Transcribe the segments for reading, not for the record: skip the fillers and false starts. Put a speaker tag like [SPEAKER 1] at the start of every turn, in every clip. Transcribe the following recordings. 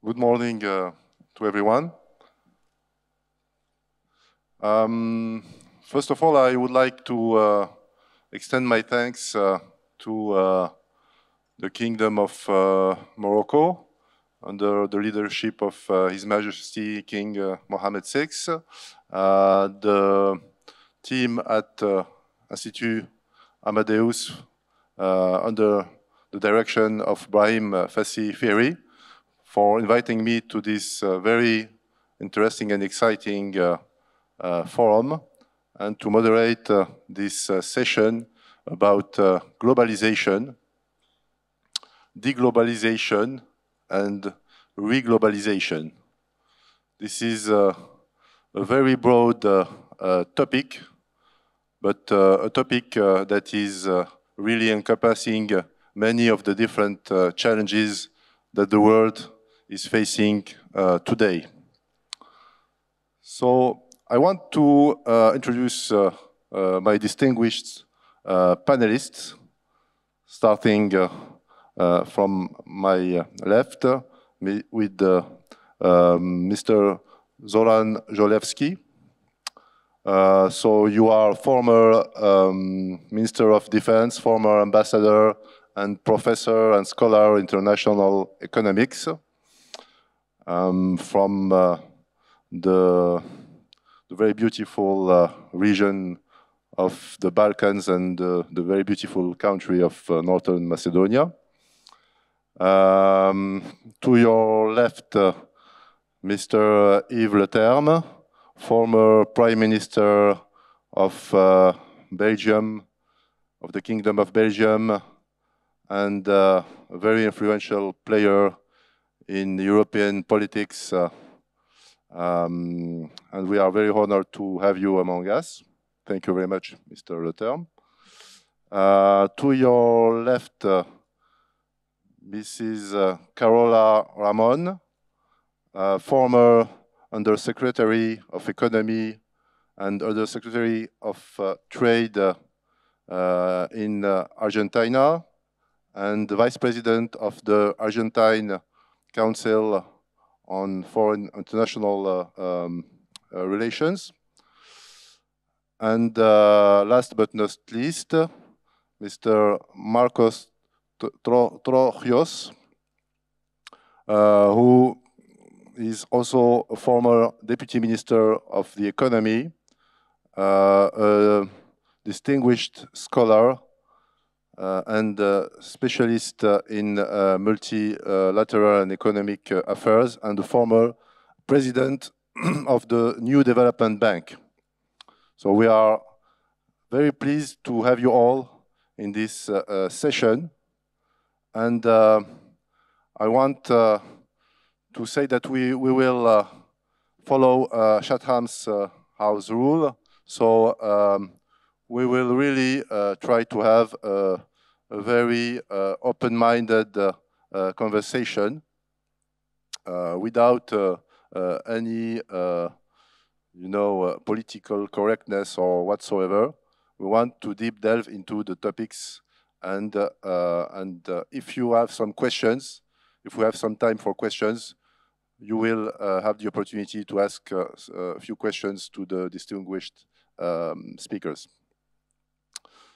[SPEAKER 1] Good morning to everyone. First of all, I would like to extend my thanks to the Kingdom of Morocco under the leadership of His Majesty King Mohammed VI, the team at Institut Amadeus under the direction of Brahim Fassi Ferry, for inviting me to this very interesting and exciting forum and to moderate this session about globalization, de-globalization, and re-globalization. This is a very broad topic, but a topic that is really encompassing many of the different challenges that the world is facing today. So I want to introduce my distinguished panelists, starting from my left with Mr. Zoran Zolewski. So you are former Minister of Defense, former ambassador and professor and scholar in international economics from the very beautiful region of the Balkans and the very beautiful country of Northern Macedonia. To your left, Mr. Yves Le Terme, former Prime Minister of Belgium, of the Kingdom of Belgium, and a very influential player in European politics. And we are very honored to have you among us. Thank you very much, Mr. Le Terme. To your left, Mrs. Carola Ramon, former Undersecretary of Economy and Undersecretary of Trade in Argentina, and the Vice President of the Argentine Council on Foreign International Relations. And last but not least, Mr. Marcos Trojos, who is also a former Deputy Minister of the Economy, a distinguished scholar and specialist in multilateral and economic affairs, and the former president of the New Development Bank. So we are very pleased to have you all in this session. And I want to say that we will follow Chatham's house rule. So we will really try to have a very open-minded conversation without any, political correctness or whatsoever. We want to deep delve into the topics, and if you have some questions, if we have some time for questions, you will have the opportunity to ask a few questions to the distinguished speakers.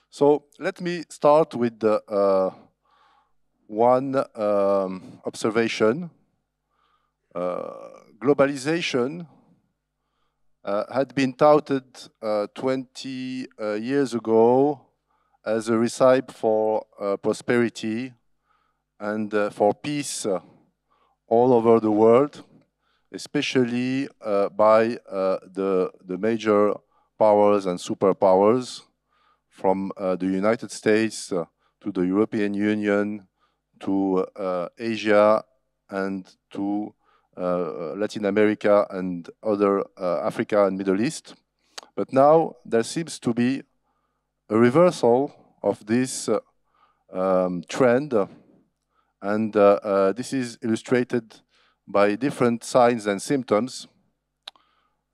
[SPEAKER 1] So let me start with one observation. Globalization had been touted 20 years ago as a recipe for prosperity and for peace all over the world, especially by the major powers and superpowers, from the United States to the European Union, to Asia, and to Latin America and other Africa and Middle East. But now there seems to be a reversal of this trend, and this is illustrated by different signs and symptoms,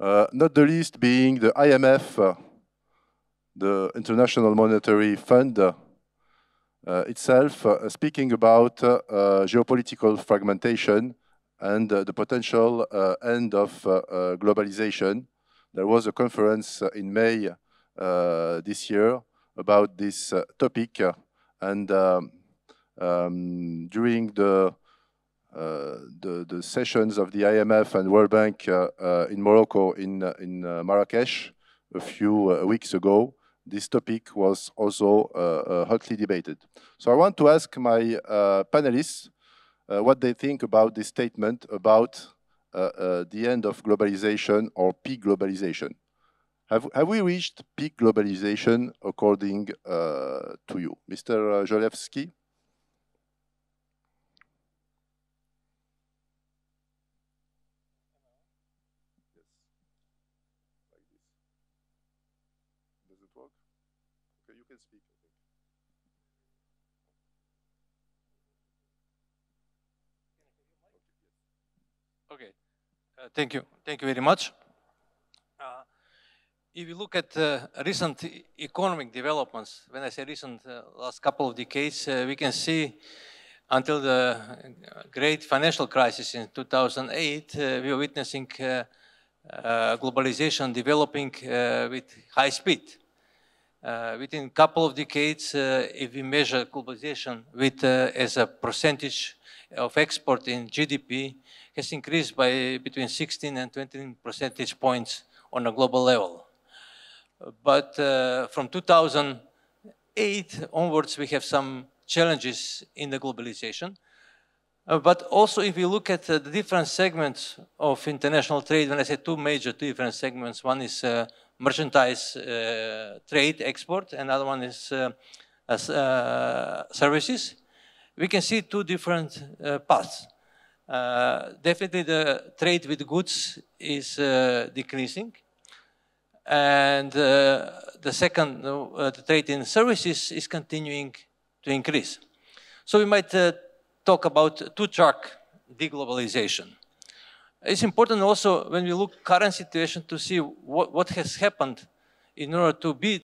[SPEAKER 1] not the least being the IMF, the International Monetary Fund, itself speaking about geopolitical fragmentation and the potential end of globalization. There was a conference in May this year about this topic, and during the sessions of the IMF and World Bank in Morocco, in Marrakesh, a few weeks ago, this topic was also hotly debated. So I want to ask my panelists what they think about this statement about the end of globalization or peak globalization. Have we reached peak globalization according to you? Mr. Jolewski? Does it work? Okay, you can speak.
[SPEAKER 2] Okay, thank you very much. If you look at recent economic developments, when I say recent, last couple of decades, we can see until the great financial crisis in 2008, we were witnessing globalization developing with high speed. Within a couple of decades, if we measure globalization with as a percentage of export in GDP, has increased by between 16 and 20 percentage points on a global level. But from 2008 onwards, we have some challenges in the globalization. But also, if you look at the different segments of international trade, when I say two different segments, one is merchandise trade, export, and another one is services, we can see two different paths. Definitely the trade with goods is decreasing. And the second, the trade in services is continuing to increase. So we might talk about two-track de-globalization. It's important also when we look current situation to see what has happened in order to be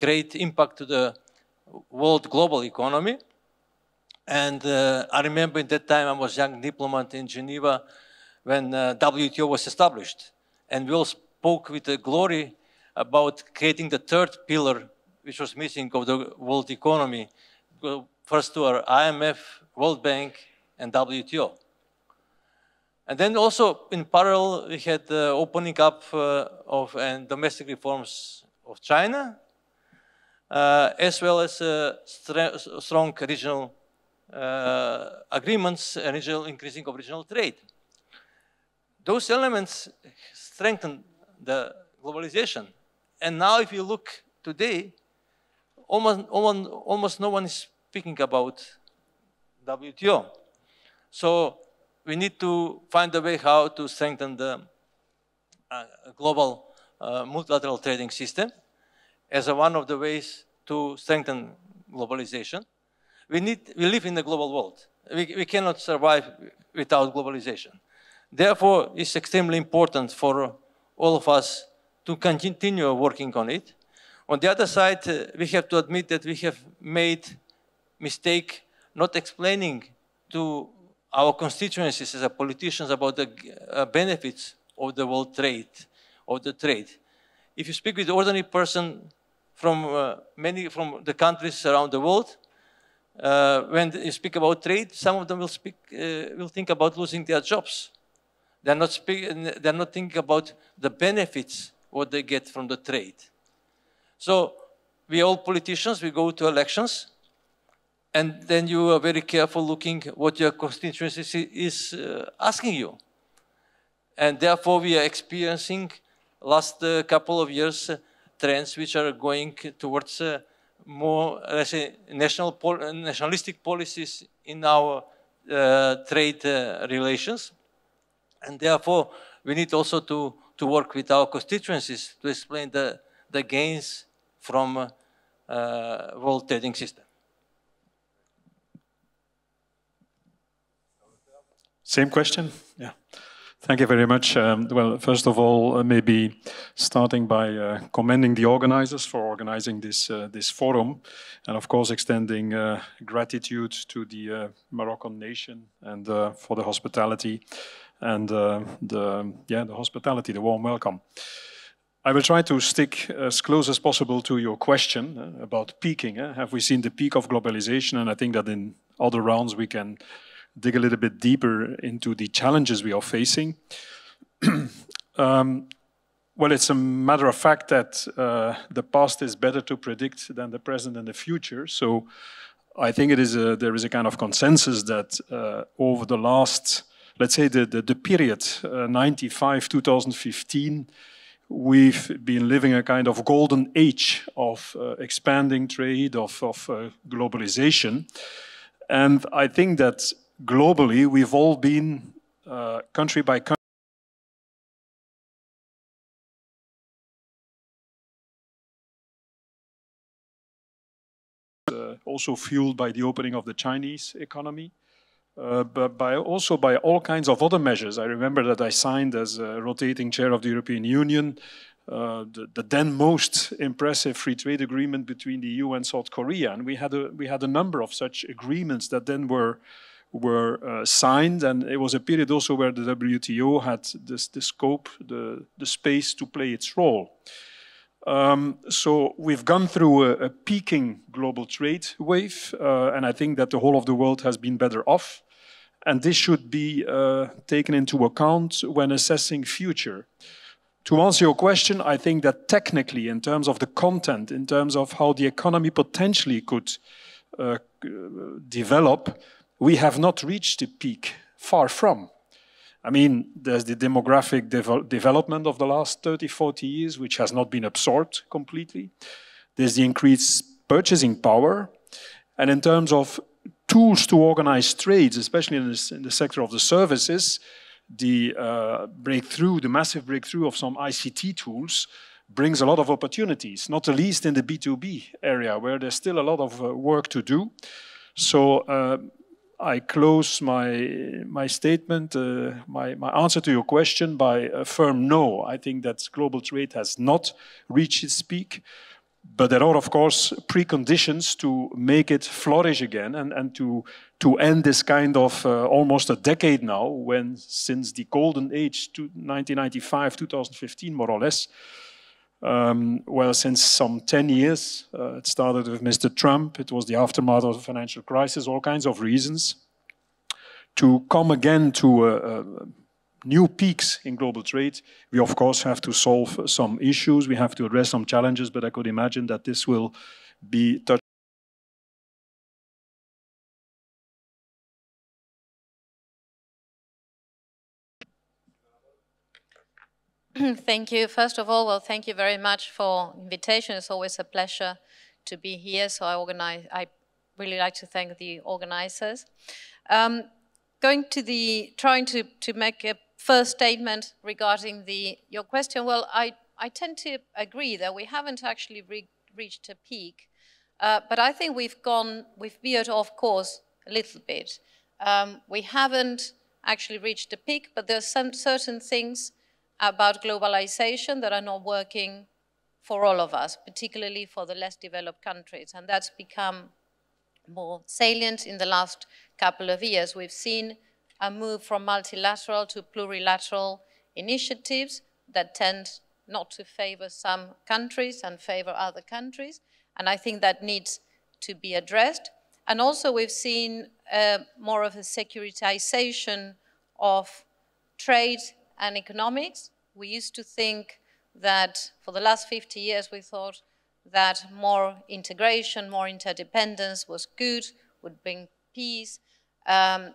[SPEAKER 2] great impact to the world global economy. And I remember at that time I was a young diplomat in Geneva when WTO was established. And we all spoke with the glory about creating the third pillar, which was missing of the world economy. First to our IMF, World Bank, and WTO. And then also in parallel, we had the opening up of domestic reforms of China, as well as strong regional agreements and increasing of regional trade. Those elements strengthen the globalization. And now if you look today, almost no one is speaking about WTO. So we need to find a way how to strengthen the global multilateral trading system as one of the ways to strengthen globalization. We live in a global world. We cannot survive without globalization. Therefore, it's extremely important for all of us to continue working on it. On the other side, we have to admit that we have made mistake not explaining to our constituencies as politicians about the benefits of the world trade, of the trade. If you speak with an ordinary person from from the countries around the world, when you speak about trade, some of them will think about losing their jobs. They're not thinking about the benefits what they get from the trade. So we all politicians, we go to elections, and then you are very careful looking what your constituency is asking you. And therefore we are experiencing last couple of years trends which are going towards more, let's say, nationalistic policies in our trade relations. And therefore, we need also to to work with our constituencies to explain the gains from world trading system.
[SPEAKER 3] Same question? Yeah. Thank you very much. Well, first of all, maybe starting by commending the organizers for organizing this forum, and of course extending gratitude to the Moroccan nation and for the hospitality and the hospitality, the warm welcome. I will try to stick as close as possible to your question about peaking. Have we seen the peak of globalization? And I think that in other rounds we can dig a little bit deeper into the challenges we are facing. Well, it's a matter of fact that the past is better to predict than the present and the future. So I think there is a kind of consensus that over the last, let's say the period 95-2015, we've been living a kind of golden age of expanding trade, of globalization. And I think that globally, we've all been country by country. Also fueled by the opening of the Chinese economy, but also by all kinds of other measures. I remember that I signed as a rotating chair of the European Union the then most impressive free trade agreement between the EU and South Korea, and we had a number of such agreements that then were signed, and it was a period also where the WTO had the scope, the space to play its role. So we've gone through a peaking global trade wave, and I think that the whole of the world has been better off. And this should be taken into account when assessing future. To answer your question, I think that technically, in terms of the content, in terms of how the economy potentially could develop, we have not reached the peak, far from. I mean, there's the demographic development of the last 30, 40 years, which has not been absorbed completely. There's the increased purchasing power. And in terms of tools to organize trades, especially in the sector of the services, the massive breakthrough of some ICT tools brings a lot of opportunities, not the least in the B2B area, where there's still a lot of work to do. So I close my statement, my answer to your question by a firm no. I think that global trade has not reached its peak, but there are, of course, preconditions to make it flourish again and to end this kind of almost a decade now, when since the golden age, 1995, 2015, more or less, well, since some 10 years, it started with Mr. Trump, it was the aftermath of the financial crisis, all kinds of reasons, to come again to new peaks in global trade. We, of course, have to solve some issues, we have to address some challenges, but I could imagine that this will be touched.
[SPEAKER 4] Thank you. First of all, well, thank you very much for the invitation. It's always a pleasure to be here. So I really like to thank the organizers. Trying to make a first statement regarding your question. Well, I tend to agree that we haven't actually reached a peak, but I think we've veered off course a little bit. We haven't actually reached a peak, but there's some certain things about globalization that are not working for all of us, particularly for the less developed countries. And that's become more salient in the last couple of years. We've seen a move from multilateral to plurilateral initiatives that tend not to favor some countries and favor other countries. And I think that needs to be addressed. And also we've seen more of a securitization of trade and economics. We used to think that for the last 50 years we thought that more integration, more interdependence was good, would bring peace and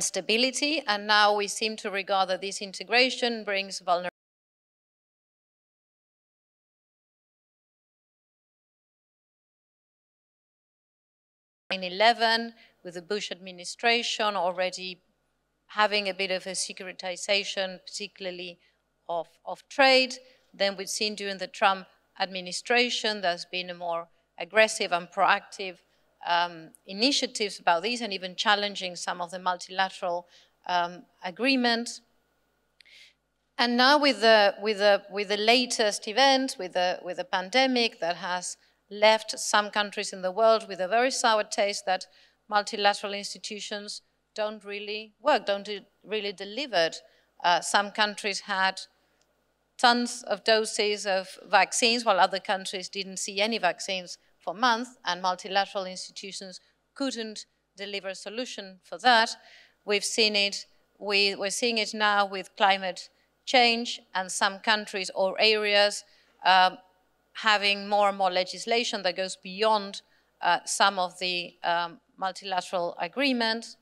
[SPEAKER 4] stability, and now we seem to regard that this integration brings vulnerability. 9/11, with the Bush administration already having a bit of a securitization, particularly of trade. Then we've seen during the Trump administration, there's been a more aggressive and proactive initiatives about these, and even challenging some of the multilateral agreements. And now with the latest event, with the pandemic that has left some countries in the world with a very sour taste that multilateral institutions don't really work, don't really deliver. Some countries had tons of doses of vaccines, while other countries didn't see any vaccines for months, and multilateral institutions couldn't deliver a solution for that. We've seen it, we're seeing it now with climate change, and some countries or areas having more and more legislation that goes beyond some of the multilateral agreements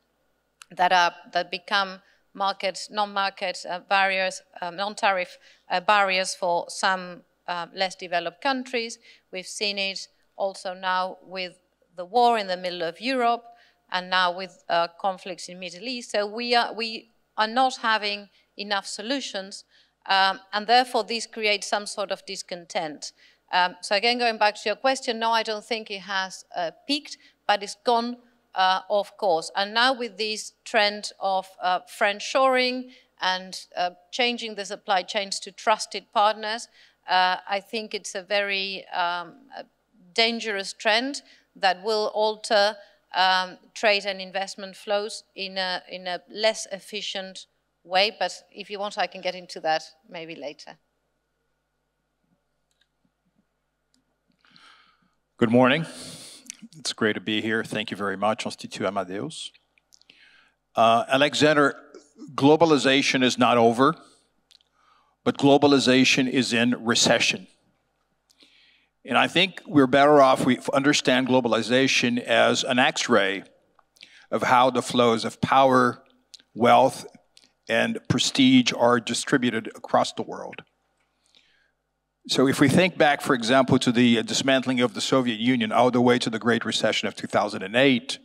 [SPEAKER 4] that become non-market barriers, non-tariff barriers for some less developed countries. We've seen it also now with the war in the middle of Europe, and now with conflicts in the Middle East. So we are not having enough solutions, and therefore this creates some sort of discontent. So again, going back to your question, no, I don't think it has peaked, but it's gone off course. And now with this trend of friendshoring and changing the supply chains to trusted partners, I think it's a very dangerous trend that will alter trade and investment flows in a less efficient way. But if you want, I can get into that maybe later.
[SPEAKER 5] Good morning. It's great to be here. Thank you very much, Institut Amadeus. Alexander, globalization is not over, but globalization is in recession. And I think we're better off if we understand globalization as an X-ray of how the flows of power, wealth, and prestige are distributed across the world. So if we think back, for example, to the dismantling of the Soviet Union all the way to the Great Recession of 2008,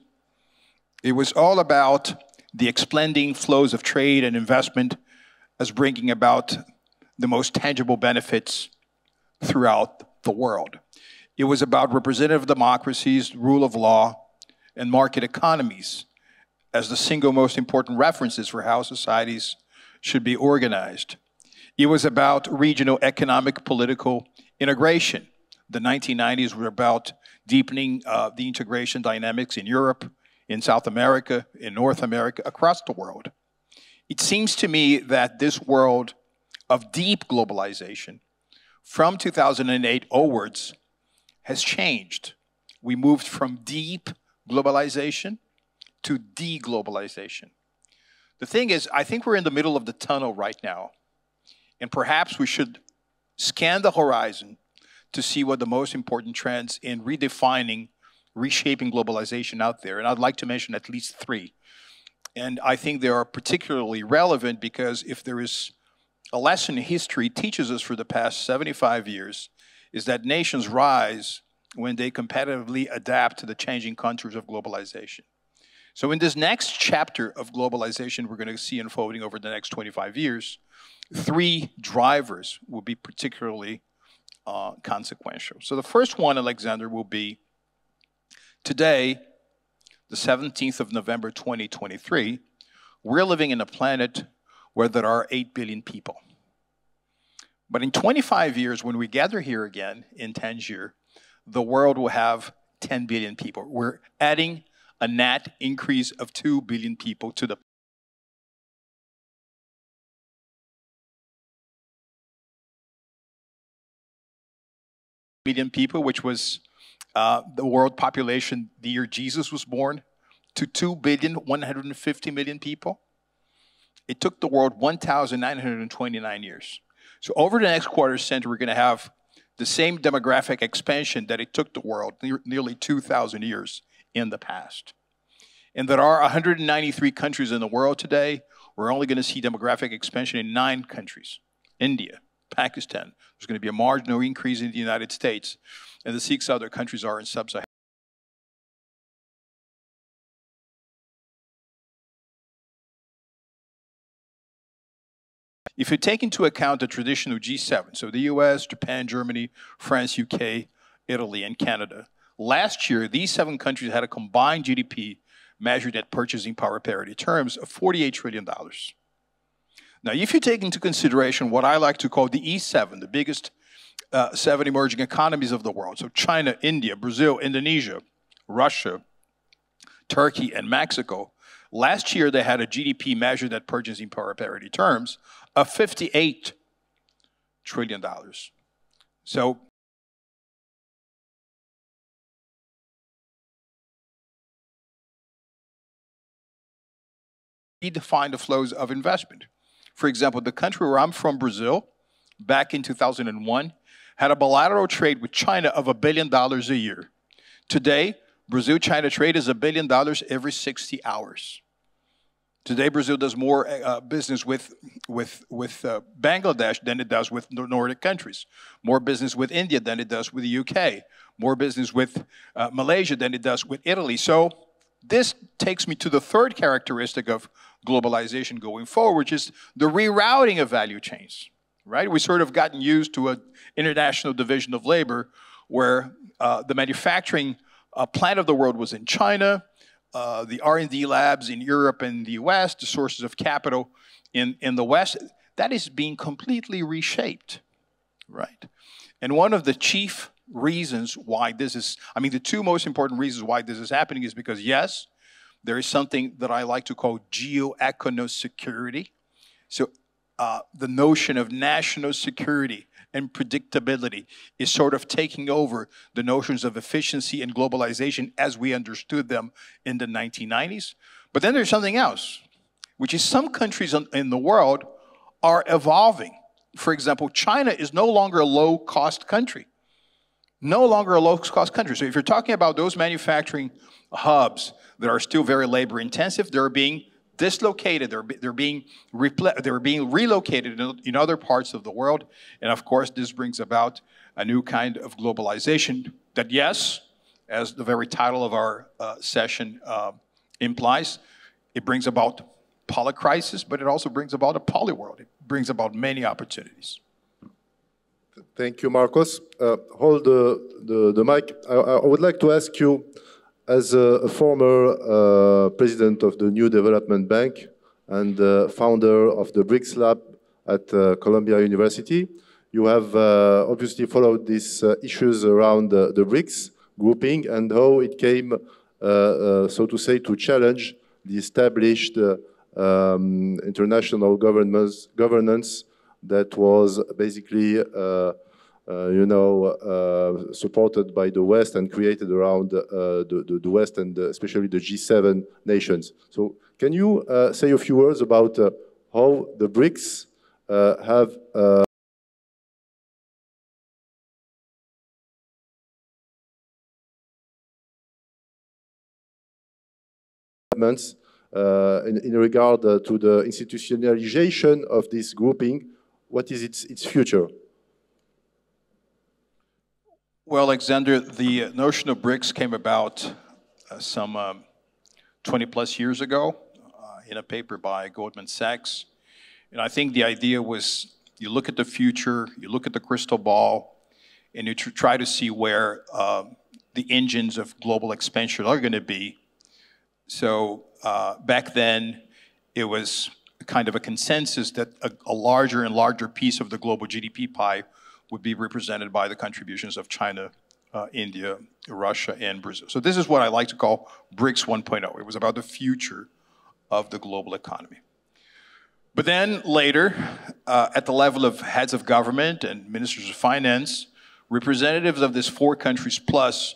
[SPEAKER 5] it was all about the expanding flows of trade and investment as bringing about the most tangible benefits throughout the world. It was about representative democracies, rule of law, and market economies as the single most important references for how societies should be organized. It was about regional economic political integration. The 1990s were about deepening the integration dynamics in Europe, in South America, in North America, across the world. It seems to me that this world of deep globalization from 2008 onwards has changed. We moved from deep globalization to de-globalization. The thing is, I think we're in the middle of the tunnel right now. And perhaps we should scan the horizon to see what the most important trends in redefining, reshaping globalization out there. And I'd like to mention at least three. And I think they are particularly relevant because if there is a lesson history teaches us for the past 75 years, is that nations rise when they competitively adapt to the changing contours of globalization. So in this next chapter of globalization we're going to see unfolding over the next 25 years, three drivers will be particularly consequential. So the first one, Alexander, will be today, the 17th of November 2023, we're living in a planet where there are 8 billion people. But in 25 years, when we gather here again in Tangier, the world will have 10 billion people. We're adding a net increase of 2 billion people to the billion people, which was the world population the year Jesus was born, to 2,150,000,000 people. It took the world 1,929 years. So over the next quarter century, we're going to have the same demographic expansion that it took the world nearly 2,000 years in the past. And there are 193 countries in the world today. We're only going to see demographic expansion in 9 countries. India, Pakistan. There's going to be a marginal increase in the United States. And the 6 other countries are in sub-Saharan. if you take into account the traditional G7, so the US, Japan, Germany, France, UK, Italy, and Canada, last year, these 7 countries had a combined GDP measured at purchasing power parity terms of $48 trillion. Now, if you take into consideration what I like to call the E7, the biggest 7 emerging economies of the world, so China, India, Brazil, Indonesia, Russia, Turkey, and Mexico, last year they had a GDP measured at purchasing power parity terms of $58 trillion. So redefine the flows of investment. For example, the country where I'm from, Brazil, back in 2001, had a bilateral trade with China of $1 billion a year. Today, Brazil-China trade is $1 billion every 60 hours. Today, Brazil does more business with Bangladesh than it does with the Nordic countries, more business with India than it does with the UK, more business with Malaysia than it does with Italy. So this takes me to the third characteristic of globalization going forward, which is the rerouting of value chains, right? We sort of gotten used to an international division of labor where the manufacturing plant of the world was in China, the R&D labs in Europe and the US, the sources of capital in the West. That is being completely reshaped, right? And one of the chief reasons why this is, I mean, the 2 most important reasons why this is happening is because, yes, there is something that I like to call geo-econo-security. So the notion of national security and predictability is sort of taking over the notions of efficiency and globalization as we understood them in the 1990s. But then there's something else, which is some countries in the world are evolving. For example, China is no longer a low-cost country. No longer a low-cost country. So if you're talking about those manufacturing hubs that are still very labor-intensive, they're being dislocated, they're being relocated in other parts of the world. And of course, this brings about a new kind of globalization that, yes, as the very title of our session implies, it brings about polycrisis, but it also brings about a polyworld. It brings about many opportunities.
[SPEAKER 1] Thank you, Marcos. Hold the mic. I would like to ask you, as a former president of the New Development Bank and founder of the BRICS Lab at Columbia University, you have obviously followed these issues around the BRICS grouping and how it came, so to say, to challenge the established international governance that was basically supported by the West and created around the West and especially the G7 nations. So can you say a few words about how the BRICS have in regard to the institutionalization of this grouping? What is its future?
[SPEAKER 5] Well, Alexander, the notion of BRICS came about some 20 plus years ago in a paper by Goldman Sachs. And I think the idea was you look at the future, you look at the crystal ball, and you try to see where the engines of global expansion are going to be. So back then, it was kind of a consensus that a larger and larger piece of the global GDP pie would be represented by the contributions of China, India, Russia, and Brazil. So this is what I like to call BRICS 1.0. It was about the future of the global economy. But then later, at the level of heads of government and ministers of finance, representatives of these 4 countries plus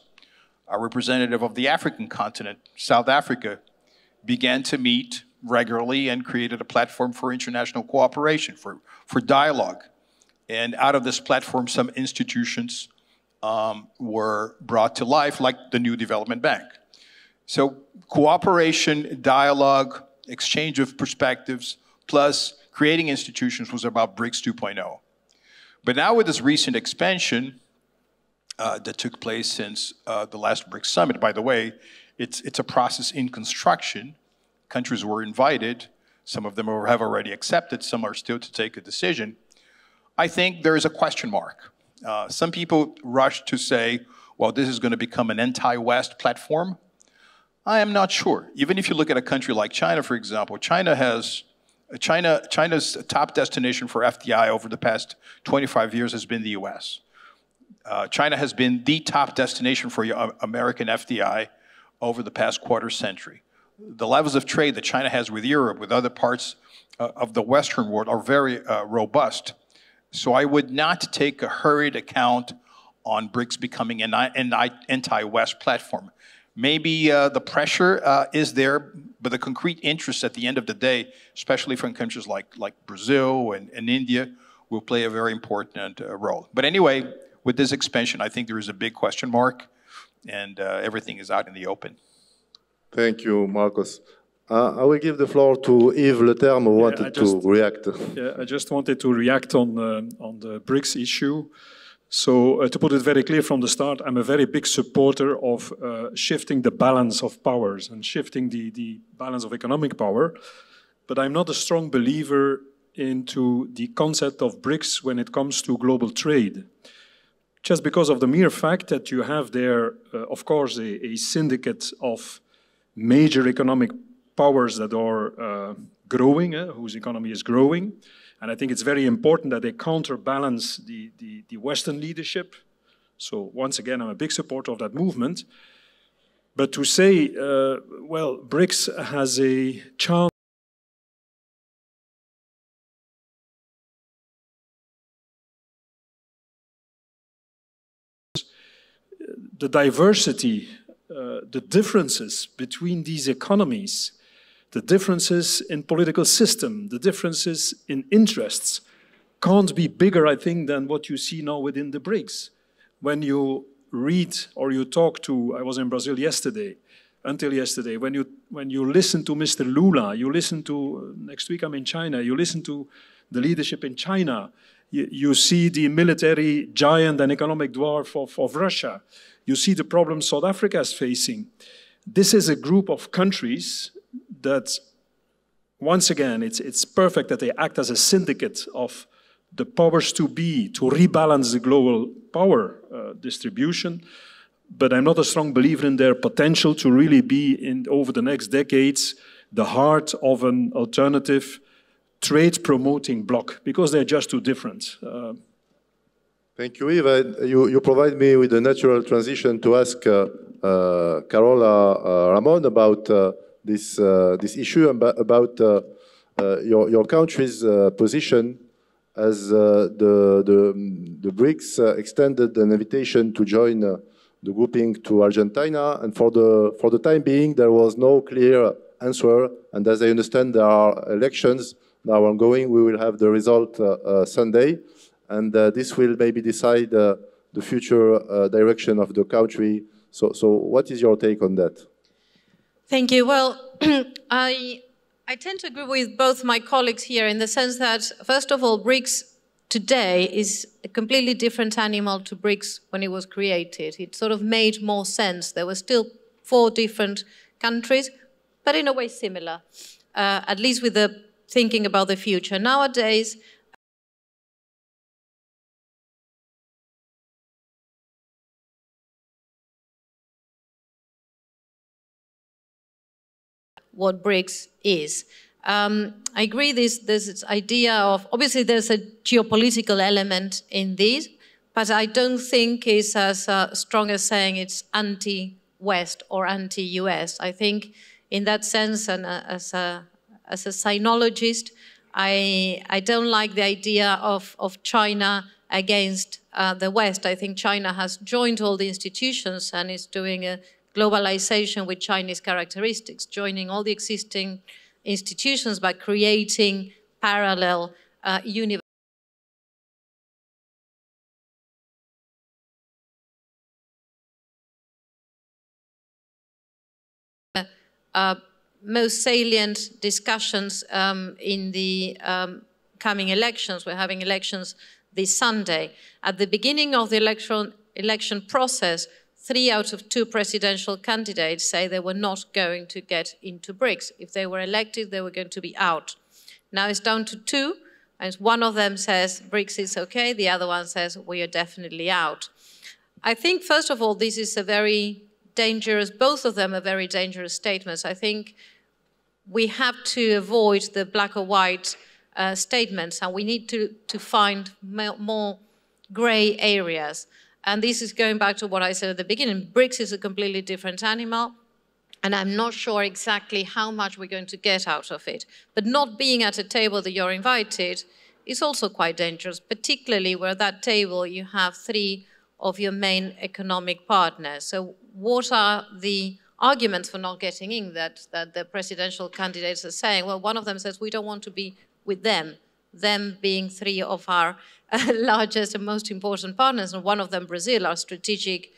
[SPEAKER 5] a representative of the African continent, South Africa, began to meet regularly and created a platform for international cooperation, for dialogue. And out of this platform, some institutions were brought to life, like the New Development Bank. So cooperation, dialogue, exchange of perspectives, plus creating institutions was about BRICS 2.0. But now with this recent expansion that took place since the last BRICS summit, by the way, it's a process in construction. Countries were invited Some of them have already accepted, some are still to take a decision. I think there is a question mark. Some people rush to say, well, this is going to become an anti-West platform. I am not sure. Even if you look at a country like China, for example, China's top destination for FDI over the past 25 years has been the US. China has been the top destination for American FDI over the past quarter century. The levels of trade that China has with Europe, with other parts of the Western world, are very robust. So I would not take a hurried account on BRICS becoming an anti-West platform. Maybe the pressure is there, but the concrete interest at the end of the day, especially from countries like Brazil and India, will play a very important role. But anyway, with this expansion, I think there is a big question mark, and everything is out in the open.
[SPEAKER 1] Thank you, Marcos. I will give the floor to Yves Leterme, who wanted to react.
[SPEAKER 3] Yeah, I just wanted to react on the BRICS issue. So to put it very clear from the start, I'm a very big supporter of shifting the balance of powers and shifting the balance of economic power. But I'm not a strong believer into the concept of BRICS when it comes to global trade. Just because of the mere fact that you have there, of course, a syndicate of major economic powers that are growing, whose economy is growing. And I think it's very important that they counterbalance the Western leadership. So once again, I'm a big supporter of that movement. But to say, well, BRICS has a chance the diversity, the differences between these economies, the differences in political system, the differences in interests can't be bigger, I think, than what you see now within the BRICS. When you read or you talk to, I was in Brazil yesterday, until yesterday, when you listen to Mr. Lula, you listen to, next week I'm in China, you listen to the leadership in China, you see the military giant and economic dwarf of Russia, you see the problems South Africa is facing. This is a group of countries that, once again, it's perfect that they act as a syndicate of the powers to be, to rebalance the global power distribution. But I'm not a strong believer in their potential to really be, over the next decades, the heart of an alternative trade-promoting bloc, because they're just too different.
[SPEAKER 1] Thank you, Yves. You provide me with a natural transition to ask Carola Ramon about this issue, about your country's position as the BRICS extended an invitation to join the grouping to Argentina, and for the time being there was no clear answer. And as I understand, there are elections now ongoing. We will have the result Sunday, and this will maybe decide the future direction of the country. So what is your take on that?
[SPEAKER 4] Thank you. Well, I tend to agree with both my colleagues here in the sense that, first of all, BRICS today is a completely different animal to BRICS when it was created. It sort of made more sense. There were still 4 different countries, but in a way similar, at least with the thinking about the future. Nowadays, what BRICS is. I agree there's this idea of, obviously there's a geopolitical element in this, but I don't think it's as strong as saying it's anti-West or anti-US. I think in that sense, and as a sinologist, I don't like the idea of China against the West. I think China has joined all the institutions and is doing a globalization with Chinese characteristics, joining all the existing institutions by creating parallel universes. Most salient discussions in the coming elections. We're having elections this Sunday. At the beginning of the election process, 3 out of 2 presidential candidates say they were not going to get into BRICS. If they were elected, they were going to be out. Now it's down to 2, and one of them says BRICS is okay, the other one says we are definitely out. I think, first of all, this is a very dangerous, both of them are very dangerous statements. I think we have to avoid the black or white statements, and we need to find more gray areas. And this is going back to what I said at the beginning. BRICS is a completely different animal, and I'm not sure exactly how much we're going to get out of it. But not being at a table that you're invited is also quite dangerous, particularly where at that table you have 3 of your main economic partners. So what are the arguments for not getting in that the presidential candidates are saying? Well, one of them says we don't want to be with them being 3 of our largest and most important partners, and one of them, Brazil, our strategic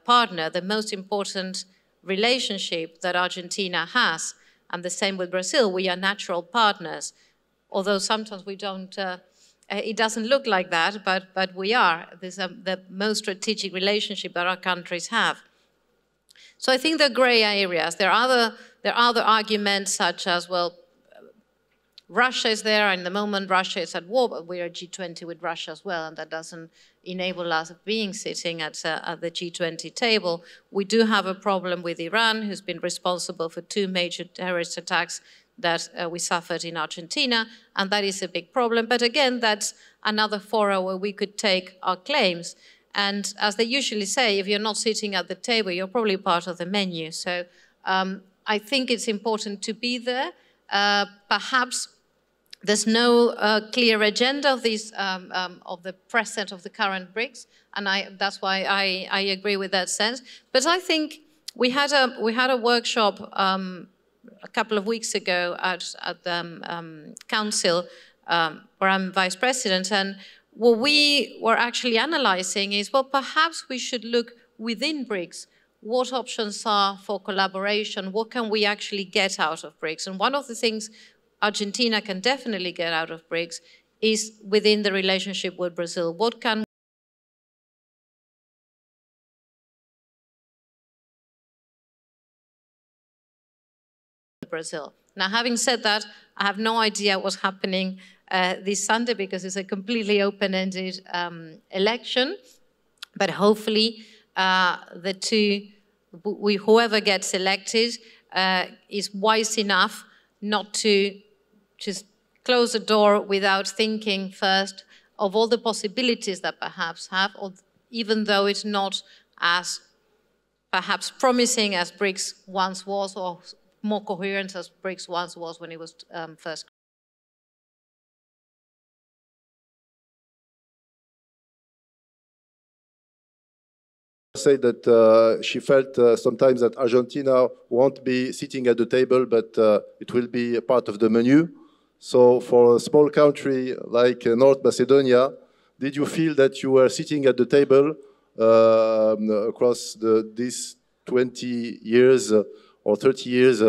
[SPEAKER 4] partner, the most important relationship that Argentina has, and the same with Brazil. We are natural partners, although sometimes we don't, it doesn't look like that, but we are. This is the most strategic relationship that our countries have. So I think there are gray areas. There are other arguments such as, well, Russia is there, and the moment Russia is at war, but we are G20 with Russia as well, and that doesn't enable us being sitting at the G20 table. We do have a problem with Iran, who's been responsible for 2 major terrorist attacks that we suffered in Argentina, and that is a big problem. But again, that's another forum where we could take our claims. And as they usually say, if you're not sitting at the table, you're probably part of the menu. So I think it's important to be there. Perhaps there's no clear agenda of these of the present of the current BRICS, and that's why I agree with that sense. But I think we had a workshop a couple of weeks ago at the council where I'm vice president, and what we were actually analysing is, well, perhaps we should look within BRICS. What options are for collaboration? What can we actually get out of BRICS? And one of the things Argentina can definitely get out of BRICS is within the relationship with Brazil. What can Brazil? Now, having said that, I have no idea what's happening this Sunday because it's a completely open-ended election. But hopefully, whoever gets elected is wise enough not to just close the door without thinking first of all the possibilities that perhaps have, or even though it's not as perhaps promising as BRICS once was, or more coherent as BRICS once was when it was first.
[SPEAKER 1] Say that she felt sometimes that Argentina won't be sitting at the table, but it will be a part of the menu. So for a small country like North Macedonia, did you feel that you were sitting at the table across these 20 years or 30 years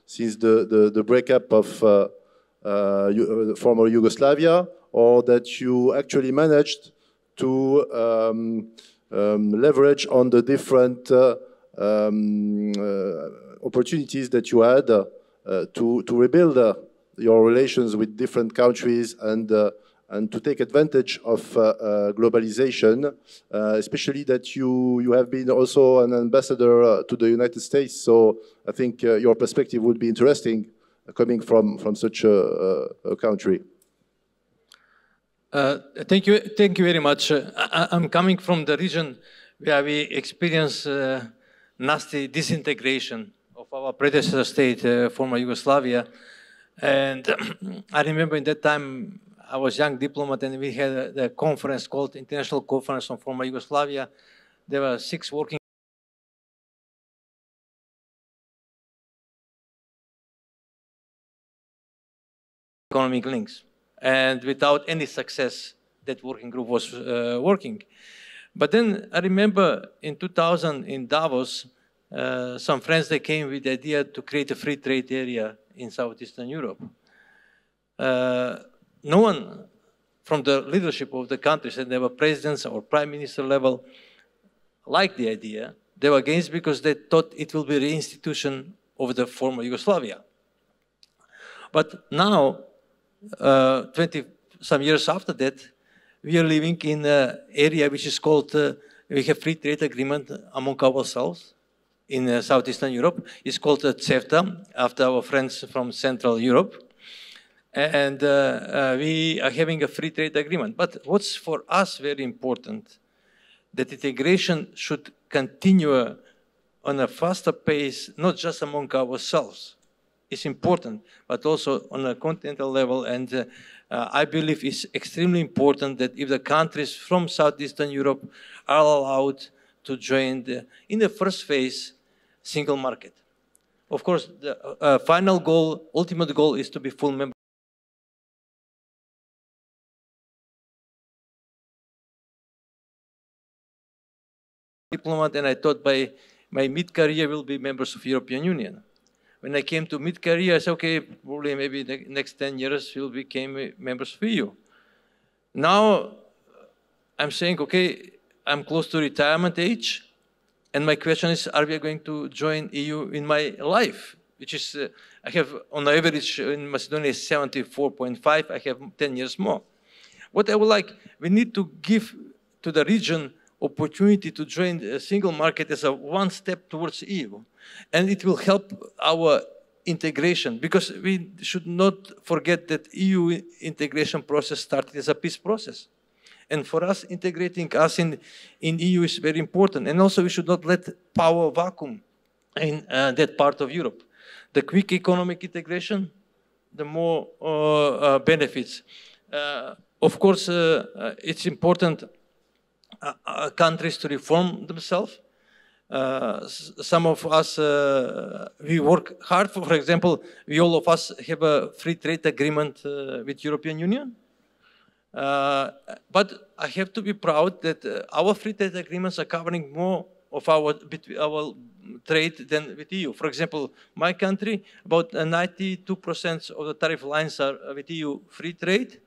[SPEAKER 1] since the breakup of former Yugoslavia, or that you actually managed to leverage on the different opportunities that you had to rebuild your relations with different countries and to take advantage of globalization, especially that you have been also an ambassador to the United States. So I think your perspective would be interesting coming from such a country.
[SPEAKER 2] Thank you very much. I'm coming from the region where we experience nasty disintegration of our predecessor state, former Yugoslavia. And I remember in that time, I was a young diplomat, and we had a conference called International Conference on Former Yugoslavia. There were 6 working economic links. And without any success, that working group was working. But then I remember in 2000 in Davos, some friends, they came with the idea to create a free trade area in Southeastern Europe. No one from the leadership of the countries, and there were presidents or prime minister level, liked the idea. They were against because they thought it will be reinstitution of the former Yugoslavia. But now, 20-some years after that, we are living in an area which is called, we have free trade agreement among ourselves in Southeastern Europe. It's called CEFTA, after our friends from Central Europe. And we are having a free trade agreement. But what's for us very important, that integration should continue on a faster pace, not just among ourselves. It's important, but also on a continental level. And I believe it's extremely important that if the countries from Southeastern Europe are allowed to join, in the first phase, single market. Of course, the final goal, ultimate goal, is to be full member. Diplomat, and I thought by my mid-career will be members of European Union. When I came to mid-career, I said, okay, probably maybe the next 10 years we'll become members of EU. Now, I'm saying, okay, I'm close to retirement age, and my question is, are we going to join EU in my life? Which is, I have, on average, in Macedonia, 74.5, I have 10 years more. What I would like, we need to give to the region opportunity to join a single market as a one step towards EU. And it will help our integration, because we should not forget that EU integration process started as a peace process. And for us, integrating us in EU is very important. And also we should not let power vacuum in that part of Europe. The quick economic integration, the more benefits. Of course, it's important countries to reform themselves. Some of us, we work hard. For example, we all of us have a free trade agreement with European Union. But I have to be proud that our free trade agreements are covering more of our trade than with EU. For example, my country, about 92% of the tariff lines are with EU free trade.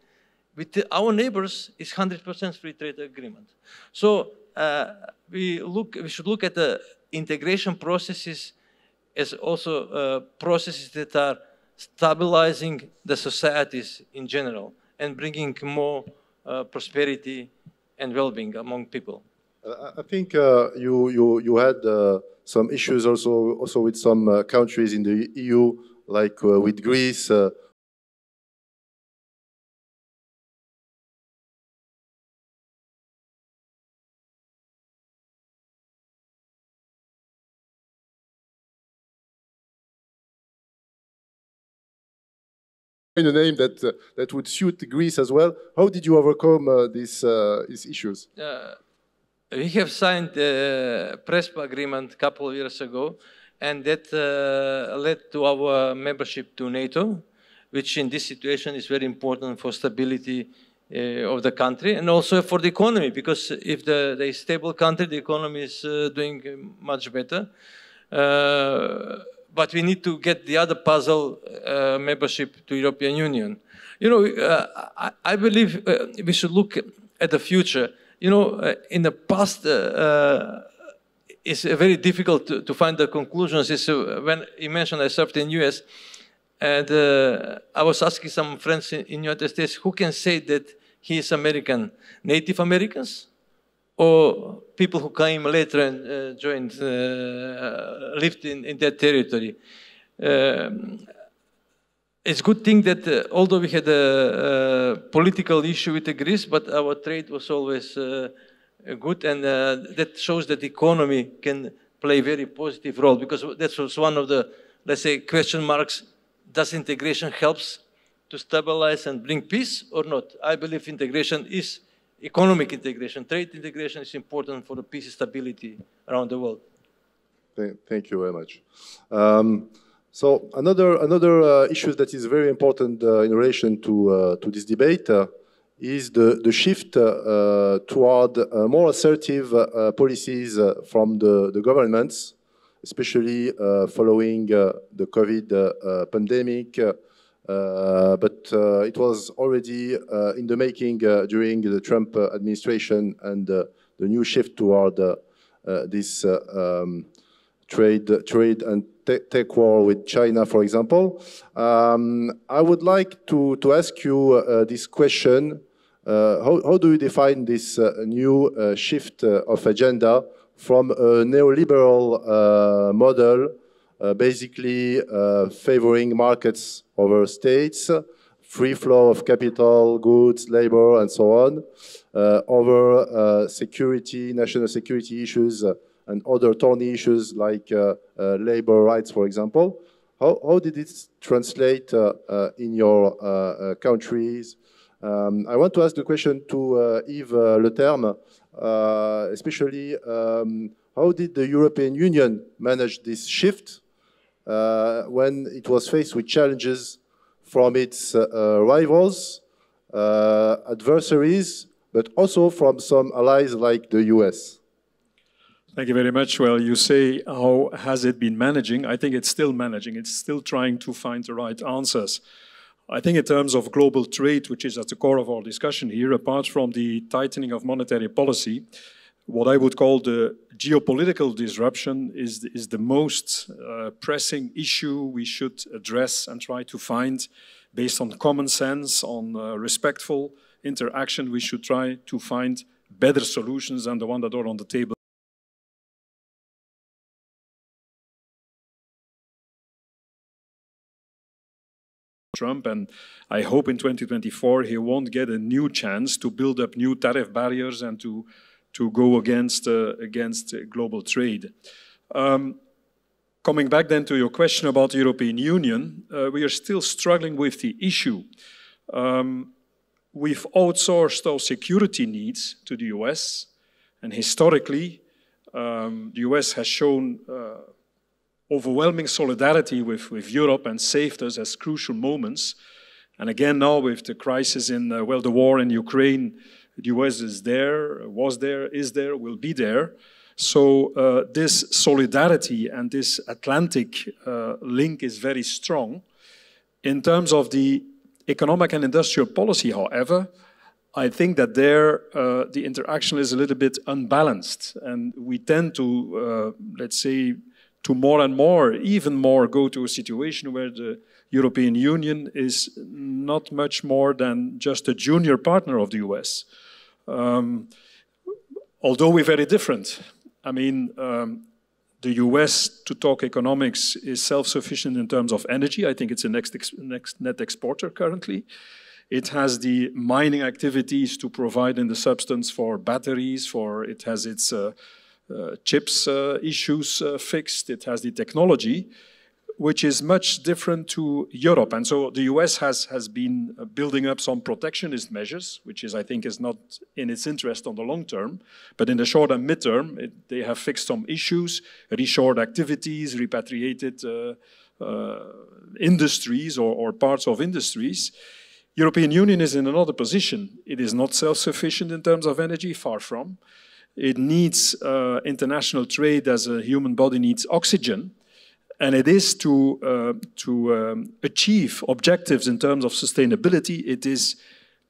[SPEAKER 2] With our neighbors, it's 100% free trade agreement. So we should look at the integration processes as also processes that are stabilizing the societies in general and bringing more prosperity and well-being among people.
[SPEAKER 1] I think you had some issues also with some countries in the EU, like with Greece. A name that would suit Greece as well. How did you overcome these issues?
[SPEAKER 2] We have signed the PRESPA agreement a couple of years ago, and that led to our membership to NATO, which in this situation is very important for stability of the country and also for the economy, because if the stable country, the economy is doing much better. But we need to get the other puzzle, membership to European Union. You know, I believe we should look at the future. You know, in the past, it's very difficult to find the conclusions. It's, when you mentioned I served in US, and I was asking some friends in United States, who can say that he is American? Native Americans? Or people who came later and joined, lived in that territory. It's a good thing that although we had a political issue with Greece, but our trade was always good, and that shows that the economy can play a very positive role, because that was one of the, let's say, question marks. Does integration helps to stabilize and bring peace or not? I believe integration is economic integration, trade integration is important for the peace and stability around the world.
[SPEAKER 1] Thank you very much. So another issue that is very important in relation to this debate is the shift toward more assertive policies from the governments, especially following the COVID pandemic. But it was already in the making during the Trump administration, and the new shift toward this trade and tech war with China, for example. I would like to ask you this question. How do you define this new shift of agenda from a neoliberal model, basically favoring markets over states, free flow of capital, goods, labor, and so on, over security, national security issues, and other thorny issues like labor rights, for example? How did it translate in your countries? I want to ask the question to Yves Leterme, especially how did the European Union manage this shift when it was faced with challenges from its rivals, adversaries, but also from some allies like the US?
[SPEAKER 3] Thank you very much. Well, you say, how has it been managing? I think it's still managing. It's still trying to find the right answers. I think in terms of global trade, which is at the core of our discussion here, apart from the tightening of monetary policy, what I would call the geopolitical disruption is the most pressing issue we should address and try to find, based on common sense, on respectful interaction, we should try to find better solutions than the one that are on the table. Trump, and I hope in 2024 he won't get a new chance to build up new tariff barriers and to go against global trade. Coming back then to your question about the European Union, we are still struggling with the issue. We've outsourced our security needs to the US, and historically, the US has shown overwhelming solidarity with Europe and saved us at crucial moments. And again, now with the crisis in, well, the war in Ukraine, the US is there, was there, is there, will be there. So this solidarity and this Atlantic link is very strong. In terms of the economic and industrial policy, however, I think that there the interaction is a little bit unbalanced. And we tend to, let's say, to more and more, even more, go to a situation where the European Union is not much more than just a junior partner of the US. Although we're very different. I mean, the US, to talk economics, is self-sufficient in terms of energy. I think it's the next net exporter currently. It has the mining activities to provide in the substance for batteries, it has its chips issues fixed, it has the technology, which is much different to Europe. And so the US has been building up some protectionist measures, which is, I think, is not in its interest on the long term. But in the short and midterm, they have fixed some issues, reshored activities, repatriated industries or parts of industries. European Union is in another position. It is not self-sufficient in terms of energy, far from. It needs international trade as a human body needs oxygen. And it is to achieve objectives in terms of sustainability, it is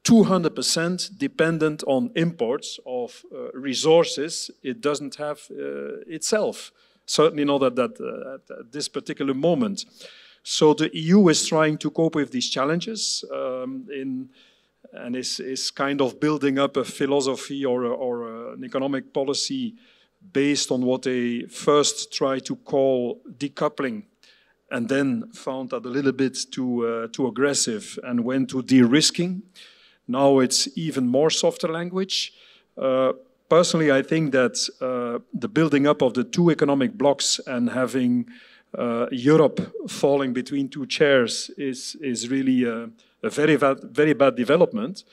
[SPEAKER 3] 200% dependent on imports of resources it doesn't have itself. Certainly not at this particular moment. So the EU is trying to cope with these challenges and is kind of building up a philosophy or an economic policy based on what they first tried to call decoupling and then found that a little bit too aggressive and went to de-risking. Now it's even more softer language. Personally, I think that the building up of the two economic blocks and having Europe falling between two chairs is really a very bad development.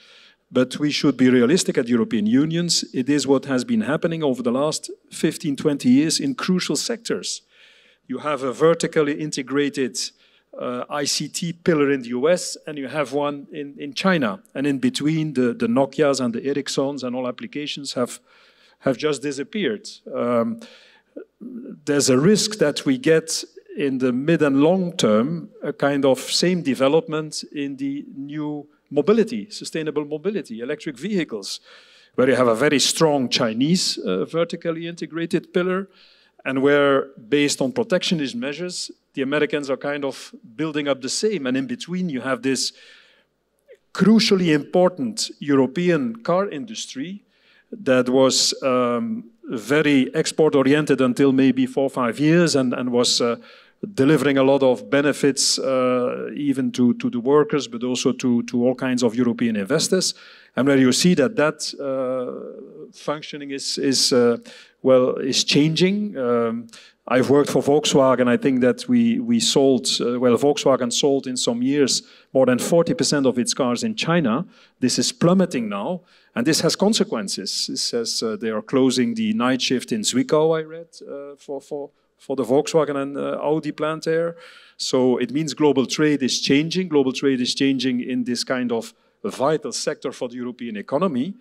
[SPEAKER 3] But we should be realistic at European unions. It is what has been happening over the last 15, 20 years in crucial sectors. You have a vertically integrated ICT pillar in the US, and you have one in China. And in between, the Nokias and the Ericssons and all applications have just disappeared. There's a risk that we get in the mid and long term a kind of same development in the new mobility, sustainable mobility, electric vehicles. where you have a very strong Chinese vertically integrated pillar, and where, based on protectionist measures, the Americans are kind of building up the same. And in between, you have this crucially important European car industry that was very export-oriented until maybe 4 or 5 years, and was delivering a lot of benefits even to the workers, but also to all kinds of European investors. And where you see that functioning is changing. I've worked for Volkswagen. I think that we sold, Volkswagen sold in some years more than 40% of its cars in China. This is plummeting now, and this has consequences. It says they are closing the night shift in Zwickau, I read, for the Volkswagen and Audi plant there. So it means global trade is changing. Global trade is changing in this kind of vital sector for the European economy.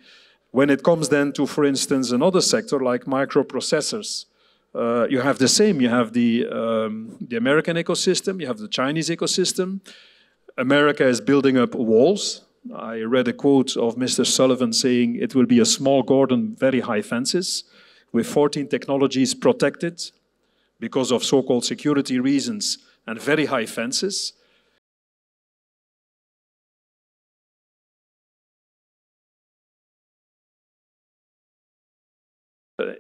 [SPEAKER 3] When it comes then to, for instance, another sector like microprocessors, you have the same. You have the American ecosystem, you have the Chinese ecosystem. America is building up walls. I read a quote of Mr. Sullivan saying it will be a small garden, very high fences, with 14 technologies protected because of so-called security reasons, and very high fences.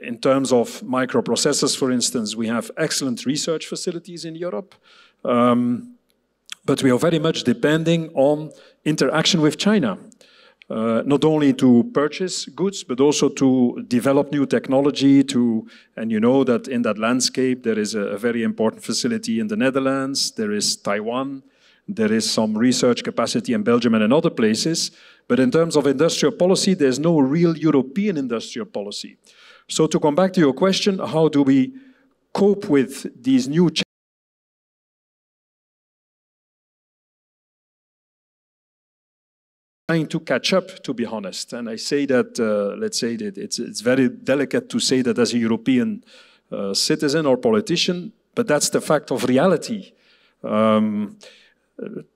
[SPEAKER 3] In terms of microprocessors, for instance, we have excellent research facilities in Europe, but we are very much depending on interaction with China, not only to purchase goods, but also to develop new technology. And you know that in that landscape, there is a very important facility in the Netherlands, there is Taiwan, there is some research capacity in Belgium and in other places. But in terms of industrial policy, there's no real European industrial policy. So to come back to your question, how do we cope with these new challenges? Trying to catch up, to be honest. And I say that, let's say that it's very delicate to say that as a European citizen or politician, but that's the fact of reality.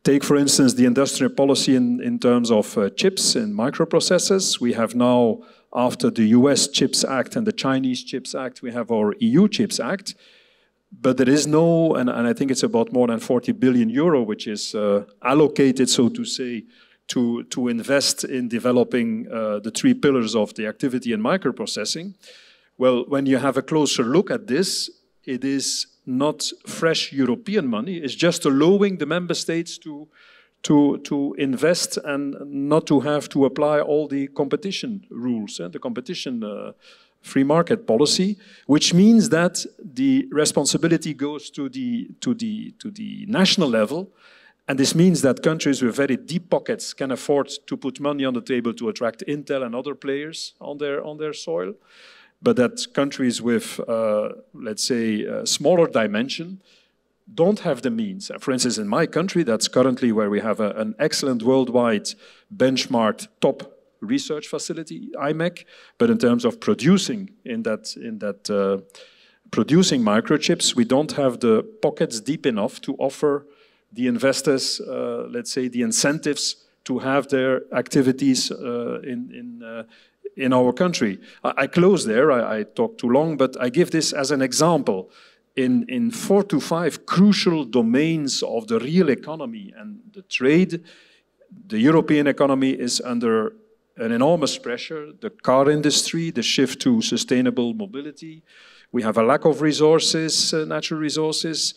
[SPEAKER 3] Take, for instance, the industrial policy in terms of chips and microprocessors. We have now, after the US Chips Act and the Chinese Chips Act, we have our EU Chips Act. But there is no, and I think it's about more than 40 billion euro, which is allocated, so to say, to invest in developing the 3 pillars of the activity in microprocessing. Well, when you have a closer look at this, it is not fresh European money. It's just allowing the member states to invest and not to have to apply all the competition rules, the competition free market policy, which means that the responsibility goes to the national level. And this means that countries with very deep pockets can afford to put money on the table to attract Intel and other players on their soil. But that countries with, let's say, a smaller dimension don't have the means. For instance, in my country, that's currently where we have an excellent worldwide benchmarked top research facility, IMEC, but in terms of producing producing microchips, we don't have the pockets deep enough to offer the investors, let's say, the incentives to have their activities in our country. I close there, I talk too long, but I give this as an example. In 4 to 5 crucial domains of the real economy and the trade, the European economy is under an enormous pressure. The car industry, the shift to sustainable mobility. We have a lack of resources, natural resources.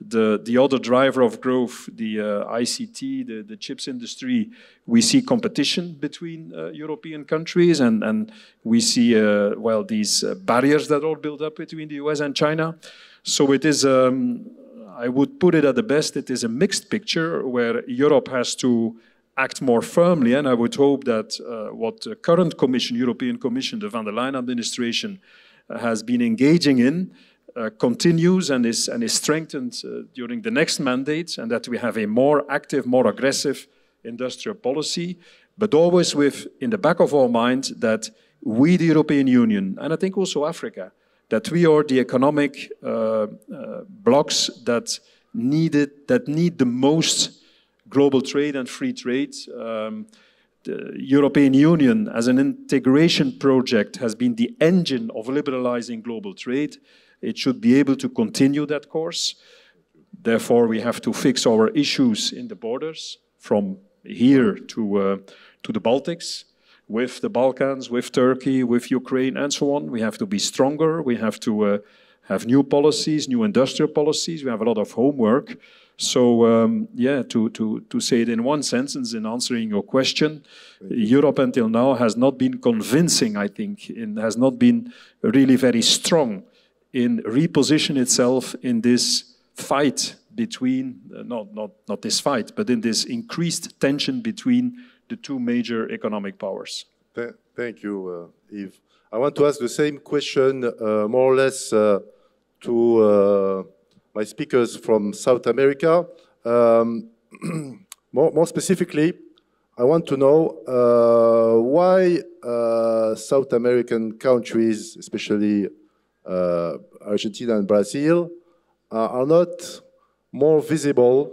[SPEAKER 3] The other driver of growth, the ICT, the chips industry, we see competition between European countries, and we see, these barriers that are built up between the US and China. So it is, I would put it at the best, it is a mixed picture where Europe has to act more firmly, and I would hope that what the current Commission, European Commission, the von der Leyen administration, has been engaging in continues and is strengthened during the next mandate, and that we have a more active, more aggressive industrial policy, but always with in the back of our mind that we, the European Union, and I think also Africa, that we are the economic blocs that need the most global trade and free trade. the European Union as an integration project has been the engine of liberalizing global trade. It should be able to continue that course. Therefore, we have to fix our issues in the borders from here to the Baltics, with the Balkans, with Turkey, with Ukraine, and so on. We have to be stronger. We have to have new policies, new industrial policies. We have a lot of homework. So, yeah, to say it in one sentence, in answering your question, Europe until now has not been convincing, I think, and has not been really very strong in reposition itself in this fight between, not this fight, but in this increased tension between the two major economic powers.
[SPEAKER 1] Thank you, Yves. I want to ask the same question, more or less, to my speakers from South America. More specifically, I want to know why South American countries, especially Argentina and Brazil, are not more visible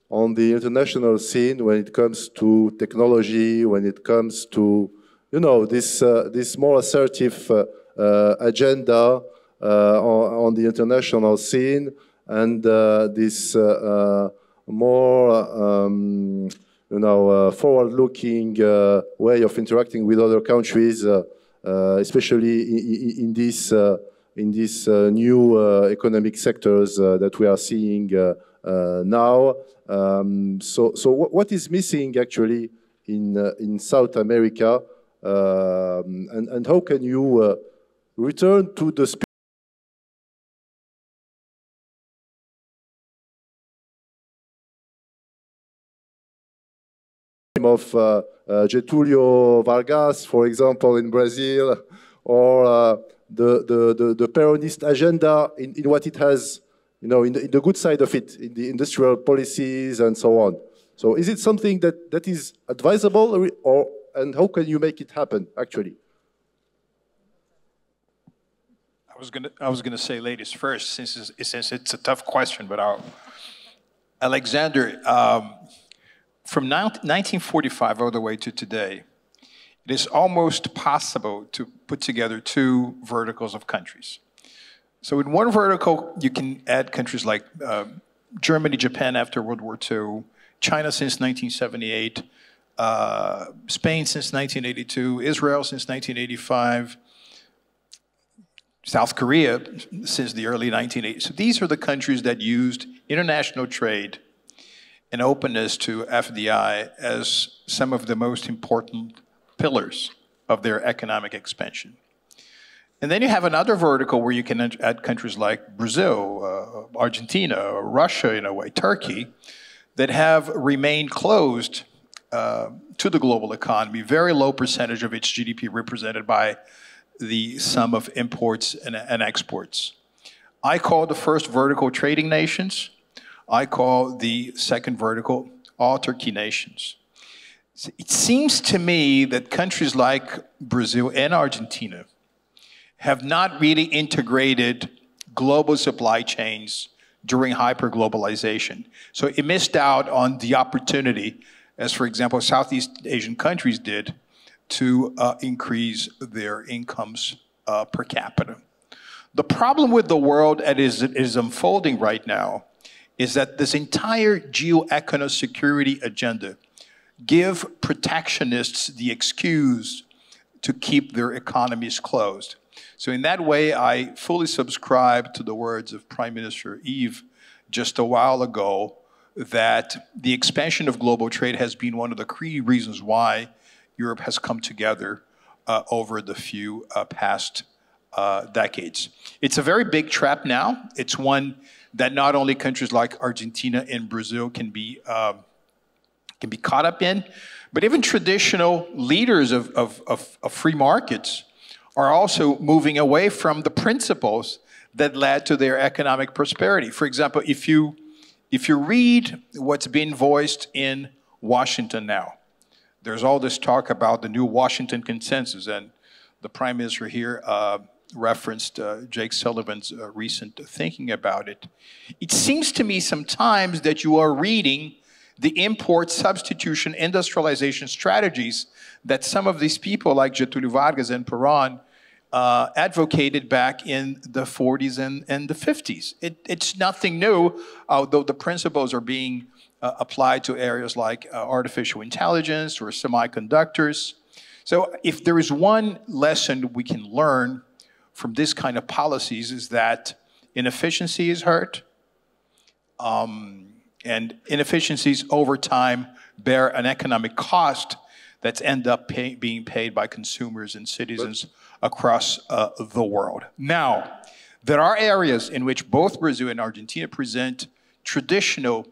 [SPEAKER 1] on the international scene when it comes to technology, when it comes to, you know, this more assertive agenda on the international scene, and this more, you know, forward-looking way of interacting with other countries, especially in these new economic sectors that we are seeing now. So what is missing actually in South America, and how can you return to the spirit of Getúlio Vargas, for example, in Brazil, or the Peronist agenda in what it has, you know, in the good side of it, in the industrial policies and so on. So is it something that is advisable, and how can you make it happen, actually?
[SPEAKER 5] I was gonna say ladies first, since it's a tough question, but Alexander, from 1945 all the way to today, it is almost possible to put together two verticals of countries. So in one vertical, you can add countries like Germany, Japan after World War II, China since 1978, Spain since 1982, Israel since 1985, South Korea since the early 1980s. So these are the countries that used international trade and openness to FDI as some of the most important pillars of their economic expansion. And then you have another vertical where you can add countries like Brazil, Argentina, Russia in a way, Turkey, that have remained closed to the global economy, very low percentage of its GDP represented by the sum of imports and exports. I call the first vertical trading nations. I call the second vertical autarky nations. It seems to me that countries like Brazil and Argentina have not really integrated global supply chains during hyper-globalization. So it missed out on the opportunity, as for example, Southeast Asian countries did, to increase their incomes per capita. The problem with the world that is unfolding right now is that this entire geo-economic security agenda give protectionists the excuse to keep their economies closed. So in that way, I fully subscribe to the words of Prime Minister Yves just a while ago, that the expansion of global trade has been one of the key reasons why Europe has come together over the few past decades. It's a very big trap now. It's one that not only countries like Argentina and Brazil can be caught up in, but even traditional leaders of free markets are also moving away from the principles that led to their economic prosperity. For example, if you read what's being voiced in Washington now, there's all this talk about the new Washington consensus, and the Prime Minister here referenced Jake Sullivan's recent thinking about it. It seems to me sometimes that you are reading the import substitution industrialization strategies that some of these people like Getúlio Vargas and Perón advocated back in the 40s and the 50s. It's nothing new, although the principles are being applied to areas like artificial intelligence or semiconductors. So if there is one lesson we can learn from this kind of policies is that inefficiency is hurt, and inefficiencies over time bear an economic cost that's end up being paid by consumers and citizens across the world. Now, there are areas in which both Brazil and Argentina present traditional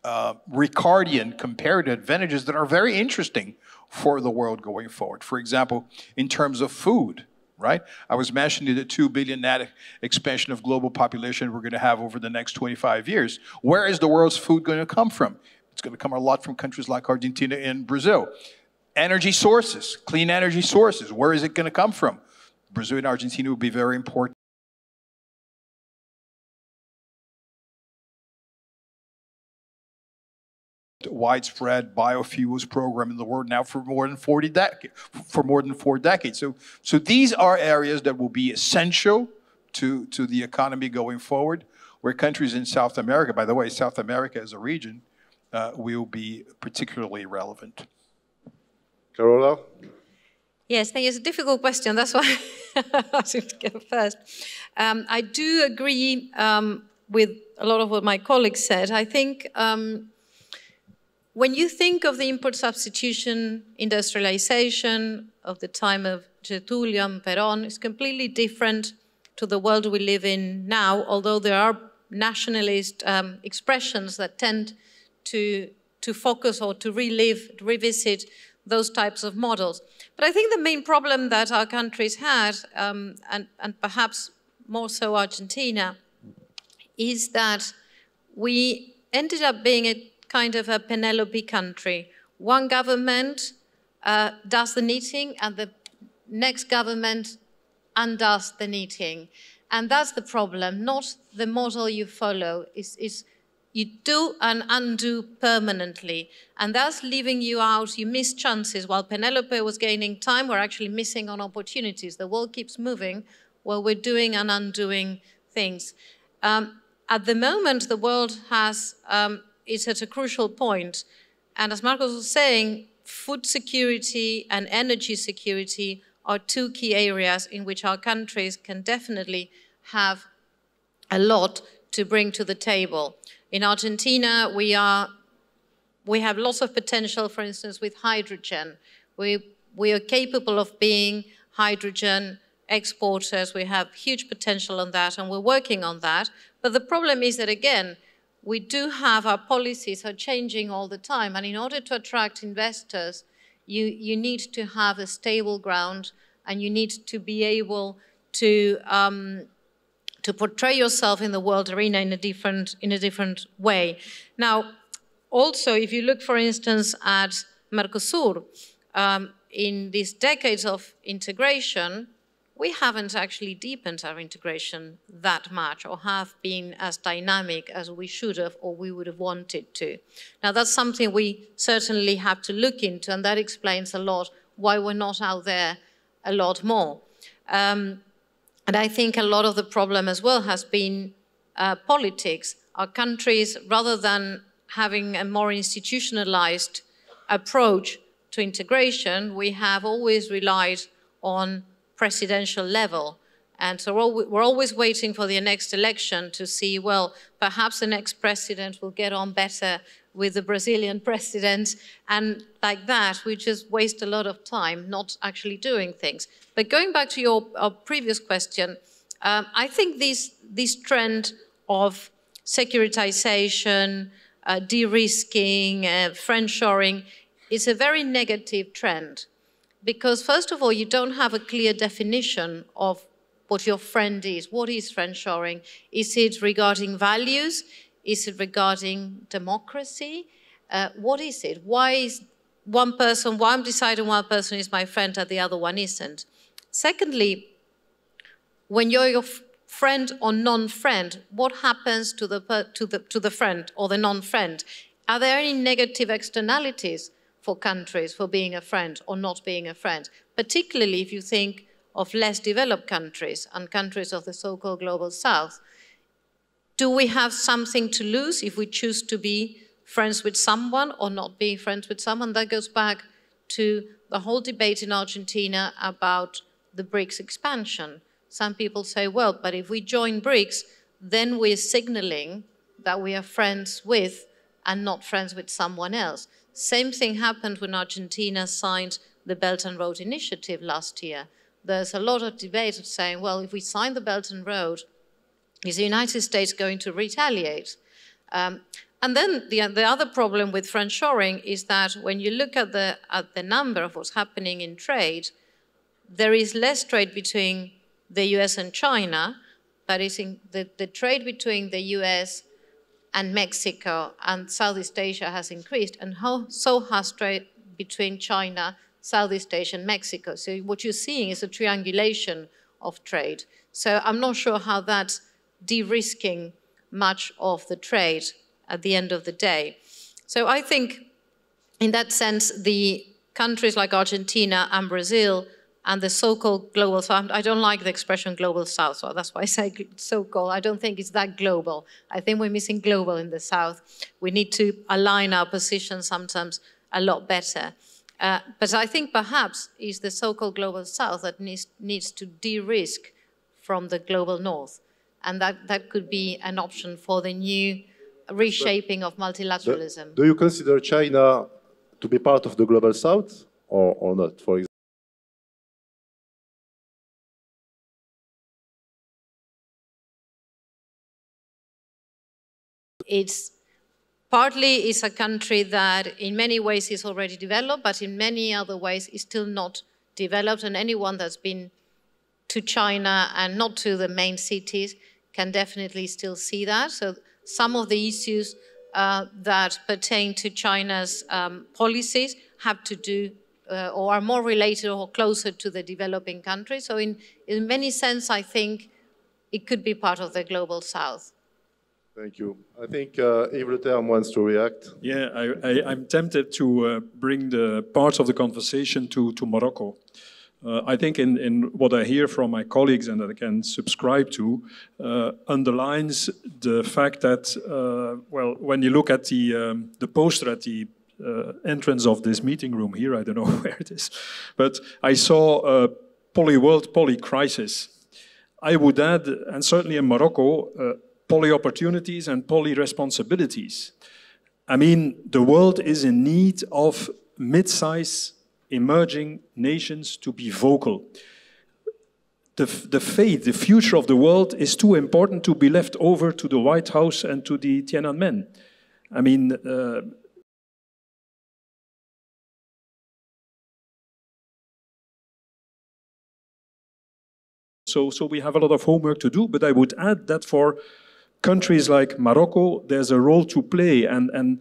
[SPEAKER 5] Ricardian comparative advantages that are very interesting for the world going forward. For example, in terms of food, right? I was mentioning the 2 billion net expansion of global population we're going to have over the next 25 years. Where is the world's food going to come from? It's going to come a lot from countries like Argentina and Brazil. Energy sources, clean energy sources, where is it going to come from? Brazil and Argentina will be very important. Widespread biofuels program in the world now for more than 4 decades. So these are areas that will be essential to the economy going forward, where countries in South America, by the way, South America as a region, will be particularly relevant.
[SPEAKER 1] Carola?
[SPEAKER 4] Yes, thank you. It's a difficult question. That's why I asked you to go first. I do agree with a lot of what my colleagues said. I think when you think of the import substitution, industrialization of the time of Getúlio and Perón, it's completely different to the world we live in now, although there are nationalist expressions that tend to focus or to revisit those types of models. But I think the main problem that our countries had, and perhaps more so Argentina, is that we ended up being a kind of a Penelope country. One government does the knitting and the next government undoes the knitting. And that's the problem, not the model you follow. You do and undo permanently. And that's leaving you out, you miss chances. While Penelope was gaining time, we're actually missing on opportunities. The world keeps moving while we're doing and undoing things. At the moment, the world is at a crucial point. And as Marcos was saying, food security and energy security are two key areas in which our countries can definitely have a lot to bring to the table. In Argentina, we have lots of potential, for instance, with hydrogen. We are capable of being hydrogen exporters. We have huge potential on that, and we're working on that. But the problem is that, again, we do have our policies are changing all the time. And in order to attract investors, you need to have a stable ground, and you need to be able to portray yourself in the world arena in a different way. Now, also, if you look, for instance, at Mercosur, in these decades of integration, we haven't actually deepened our integration that much or have been as dynamic as we should have or we would have wanted to. Now, that's something we certainly have to look into, and that explains a lot why we're not out there a lot more. And I think a lot of the problem as well has been politics. Our countries, rather than having a more institutionalized approach to integration, we have always relied on presidential level. And so we're always waiting for the next election to see, well, perhaps the next president will get on better with the Brazilian president. And like that, we just waste a lot of time not actually doing things. But going back to your previous question, I think this trend of securitization, de-risking, friendshoring is a very negative trend. Because first of all, you don't have a clear definition of what your friend is. What is friendshoring? Is it regarding values? Is it regarding democracy? What is it? Why is one person, why I'm deciding one person is my friend and the other one isn't? Secondly, when you're your friend or non-friend, what happens to the friend or the non-friend? Are there any negative externalities for countries for being a friend or not being a friend? Particularly if you think of less developed countries and countries of the so-called global south. Do we have something to lose if we choose to be friends with someone or not be friends with someone? That goes back to the whole debate in Argentina about the BRICS expansion. Some people say, well, but if we join BRICS, then we're signaling that we are friends with and not friends with someone else. Same thing happened when Argentina signed the Belt and Road Initiative last year. There's a lot of debate of saying, well, if we sign the Belt and Road, is the United States going to retaliate? And then the other problem with friendshoring is that when you look at the number of what's happening in trade, there is less trade between the US and China, but it's in the trade between the US and Mexico and Southeast Asia has increased, and so has trade between China, Southeast Asia, and Mexico. So what you're seeing is a triangulation of trade. So I'm not sure how that's de-risking much of the trade at the end of the day. So I think in that sense, the countries like Argentina and Brazil and the so-called global south, I don't like the expression global south, so that's why I say so-called. I don't think it's that global. I think we're missing global in the south. We need to align our positions sometimes a lot better. But I think perhaps it's the so-called global south that needs to de-risk from the global north. And that could be an option for the new reshaping of multilateralism.
[SPEAKER 1] Do you consider China to be part of the global south or not, for example?
[SPEAKER 4] It's partly is a country that in many ways is already developed, but in many other ways is still not developed. And anyone that's been to China and not to the main cities can definitely still see that. So some of the issues that pertain to China's policies have to do or are more related or closer to the developing countries. So in many sense, I think it could be part of the global south.
[SPEAKER 1] Thank you. I think Yves Le Terme wants to react.
[SPEAKER 3] Yeah, I'm tempted to bring the parts of the conversation to Morocco. I think in what I hear from my colleagues and that I can subscribe to underlines the fact that, well, when you look at the poster at the entrance of this meeting room here, I don't know where it is, but I saw poly-world, poly-crisis. I would add, and certainly in Morocco, poly-opportunities and poly-responsibilities. I mean, the world is in need of mid-size emerging nations to be vocal. The fate, the future of the world is too important to be left over to the White House and to the Tiananmen. I mean, so we have a lot of homework to do, but I would add that for countries like Morocco, there's a role to play and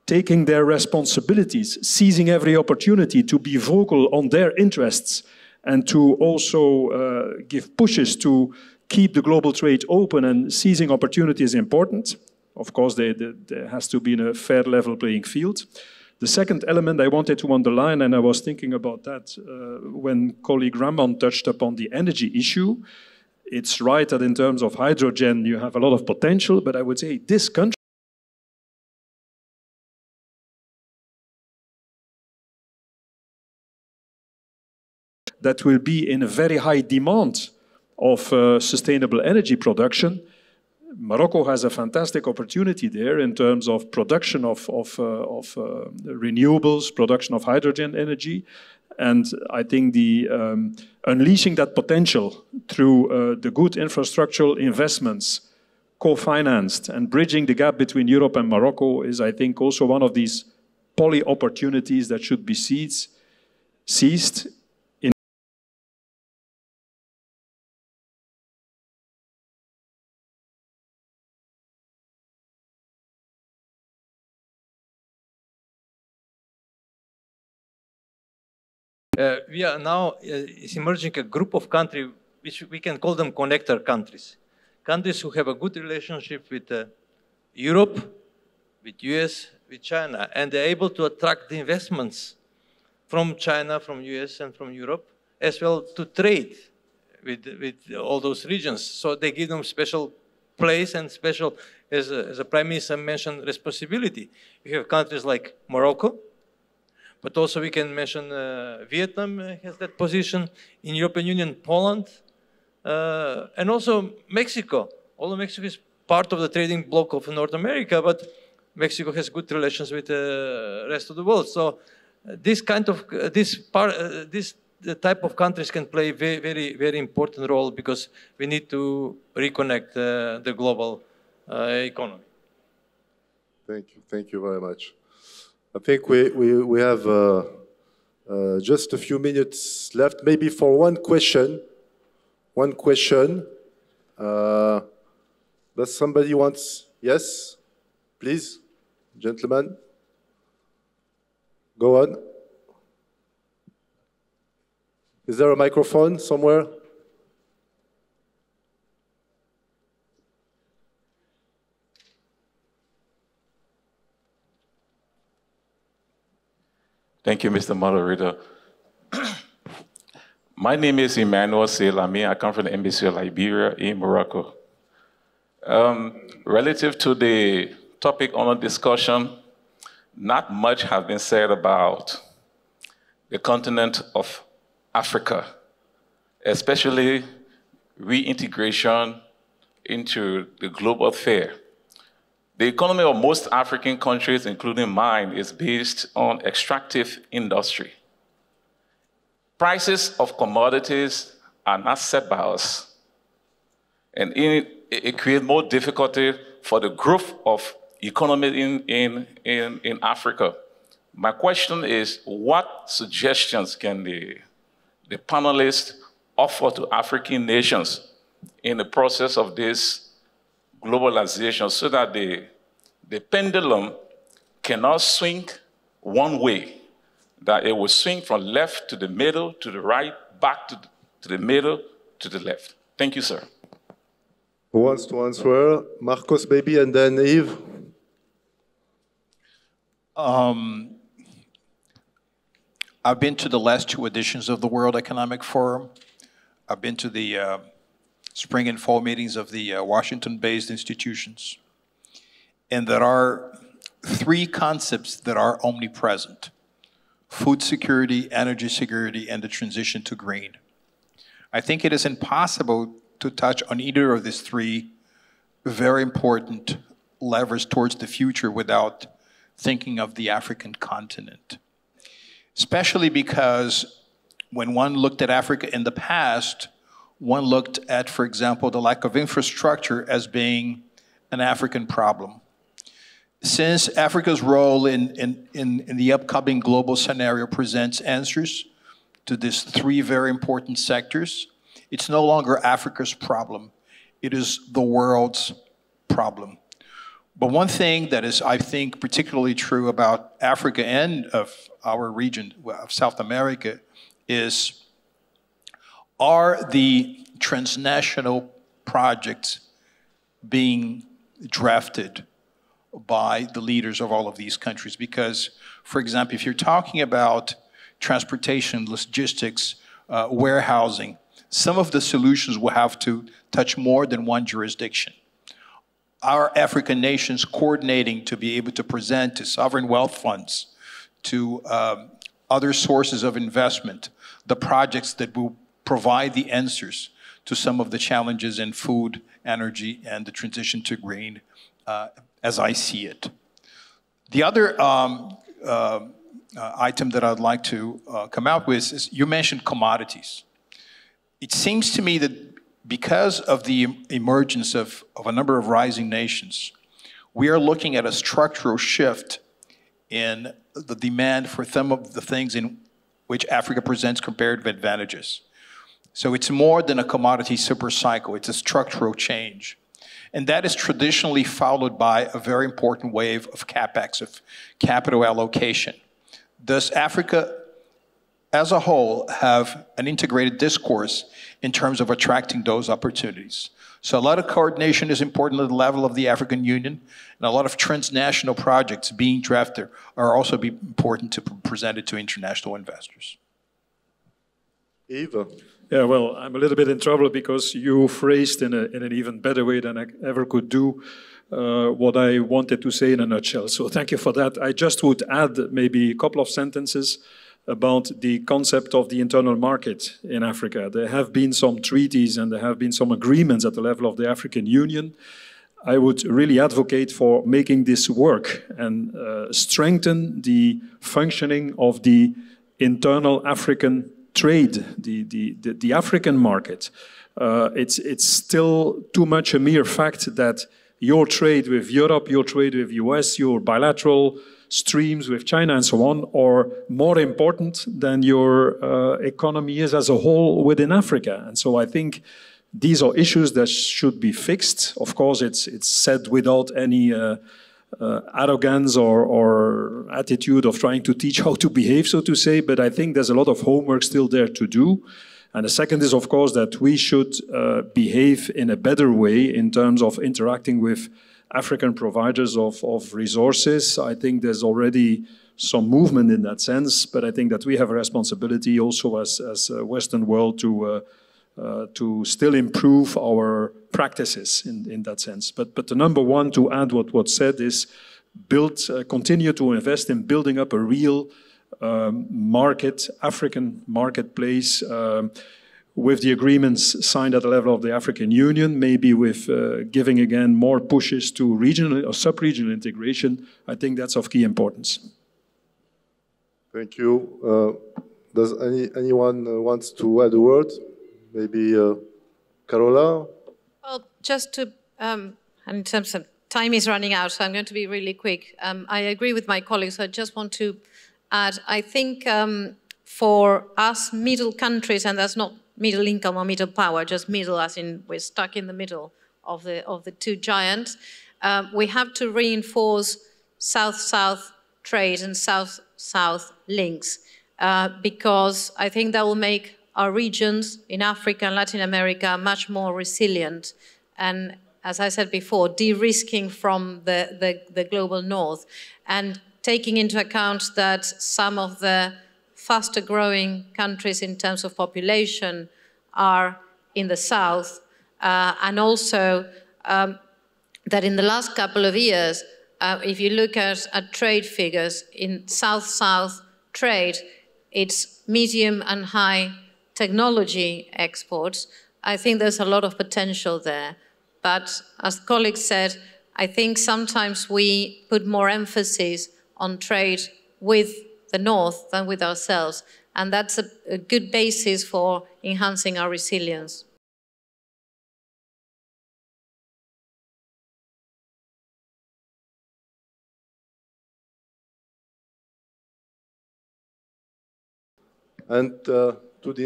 [SPEAKER 3] taking their responsibilities, seizing every opportunity to be vocal on their interests and to also give pushes to keep the global trade open and seizing opportunity is important. Of course, there has to be a fair level playing field. The second element I wanted to underline, and I was thinking about that when colleague Ramon touched upon the energy issue. It's right that in terms of hydrogen, you have a lot of potential, but I would say this country that will be in a very high demand of sustainable energy production. Morocco has a fantastic opportunity there in terms of production of renewables, production of hydrogen energy. And I think the unleashing that potential through the good infrastructural investments, co-financed, and bridging the gap between Europe and Morocco is, I think, also one of these poly opportunities that should be seized.
[SPEAKER 2] We are now is emerging a group of countries which we can call them connector countries. Countries who have a good relationship with Europe, with US, with China, and they're able to attract the investments from China, from US, and from Europe, as well to trade with all those regions. So they give them special place and special, as a Prime Minister mentioned, responsibility. We have countries like Morocco, but also we can mention Vietnam has that position, in European Union, Poland, and also Mexico. Although Mexico is part of the trading bloc of North America, but Mexico has good relations with the rest of the world. So this kind of, the type of countries can play very, very important role, because we need to reconnect the global economy.
[SPEAKER 1] Thank you very much. I think we have just a few minutes left, maybe for one question. Does somebody wants? Yes, please, gentlemen. Go on. Is there a microphone somewhere?
[SPEAKER 6] Thank you, Mr. Moderator. My name is Emmanuel Selami. I come from the Embassy of Liberia in Morocco. Relative to the topic on the discussion, not much has been said about the continent of Africa, especially reintegration into the global affair. The economy of most African countries, including mine, is based on extractive industry. Prices of commodities are not set by us, and it creates more difficulty for the growth of economy in Africa. My question is, what suggestions can the panelists offer to African nations in the process of this globalization, so that the pendulum cannot swing one way, that it will swing from left to the middle, to the right, back to the middle, to the left? Thank you, sir.
[SPEAKER 1] Who wants to answer? Marcos, maybe, and then Yves.
[SPEAKER 5] I've been to the last two editions of the World Economic Forum. I've been to the spring and fall meetings of the Washington-based institutions. And there are three concepts that are omnipresent: food security, energy security, and the transition to green. I think it is impossible to touch on either of these three very important levers towards the future without thinking of the African continent. Especially because when one looked at Africa in the past, one looked at, for example, the lack of infrastructure as being an African problem. Since Africa's role in the upcoming global scenario presents answers to these three very important sectors, it's no longer Africa's problem. It is the world's problem. But one thing that is, I think, particularly true about Africa and of our region, of South America, is, are the transnational projects being drafted by the leaders of all of these countries? Because, for example, if you're talking about transportation, logistics, warehousing, some of the solutions will have to touch more than one jurisdiction. Our African nations coordinating to be able to present to sovereign wealth funds, to other sources of investment, the projects that will provide the answers to some of the challenges in food, energy, and the transition to green, as I see it. The other item that I'd like to come out with is, you mentioned commodities. It seems to me that because of the emergence of a number of rising nations, we are looking at a structural shift in the demand for some of the things in which Africa presents comparative advantages. So it's more than a commodity super cycle, it's a structural change. And that is traditionally followed by a very important wave of CapEx, of capital allocation. Does Africa as a whole, have an integrated discourse in terms of attracting those opportunities. So a lot of coordination is important at the level of the African Union, and a lot of transnational projects being drafted are also important to present it to international investors.
[SPEAKER 1] Yves?
[SPEAKER 3] Yeah, well, I'm a little bit in trouble because you phrased in an even better way than I ever could do what I wanted to say in a nutshell. So thank you for that. I just would add maybe a couple of sentences about the concept of the internal market in Africa. There have been some treaties and there have been some agreements at the level of the African Union. I would really advocate for making this work and strengthen the functioning of the internal African trade, the African market. It's still too much a mere fact that your trade with Europe, your trade with US, your bilateral streams with China and so on are more important than your economy is as a whole within Africa. And so I think these are issues that should be fixed. Of course, it's said without any arrogance or attitude of trying to teach how to behave, so to say, but I think there's a lot of homework still there to do. And the second is, of course, that we should behave in a better way in terms of interacting with African providers of resources. I think there's already some movement in that sense, but I think that we have a responsibility also as a Western world to still improve our practices in that sense. But the number one, to add what's said, is continue to invest in building up a real African marketplace, with the agreements signed at the level of the African Union, maybe with giving again more pushes to regional or sub-regional integration. I think that's of key importance.
[SPEAKER 1] Thank you. Does anyone wants to add a word? Maybe Carola?
[SPEAKER 4] Well, just to, in terms of time is running out, so I'm going to be really quick. I agree with my colleagues, so I just want to add, I think for us middle countries, and that's not middle income or middle power, just middle as in we're stuck in the middle of the two giants, we have to reinforce South-South trade and South-South links, because I think that will make our regions in Africa and Latin America much more resilient and, as I said before, de-risking from the global north and taking into account that some of the faster growing countries in terms of population are in the south, and also that in the last couple of years, if you look at trade figures in South-South trade, it's medium and high technology exports. I think there's a lot of potential there. But as colleagues said, I think sometimes we put more emphasis on trade with the North than with ourselves. And that's a good basis for enhancing our resilience.
[SPEAKER 1] And to the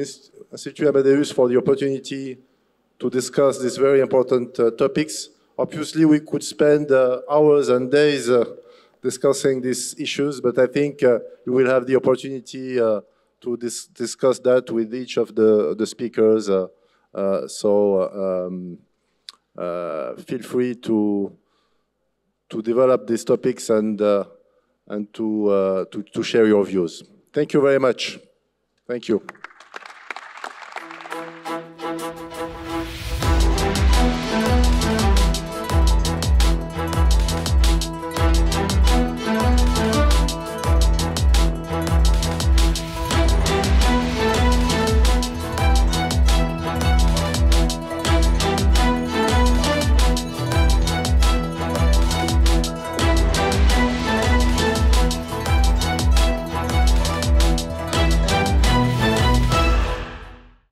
[SPEAKER 1] Institut Amadeus for the opportunity to discuss these very important topics. Obviously, we could spend hours and days discussing these issues, but I think you will have the opportunity to discuss that with each of the speakers. Feel free to develop these topics and to share your views. Thank you very much. Thank you.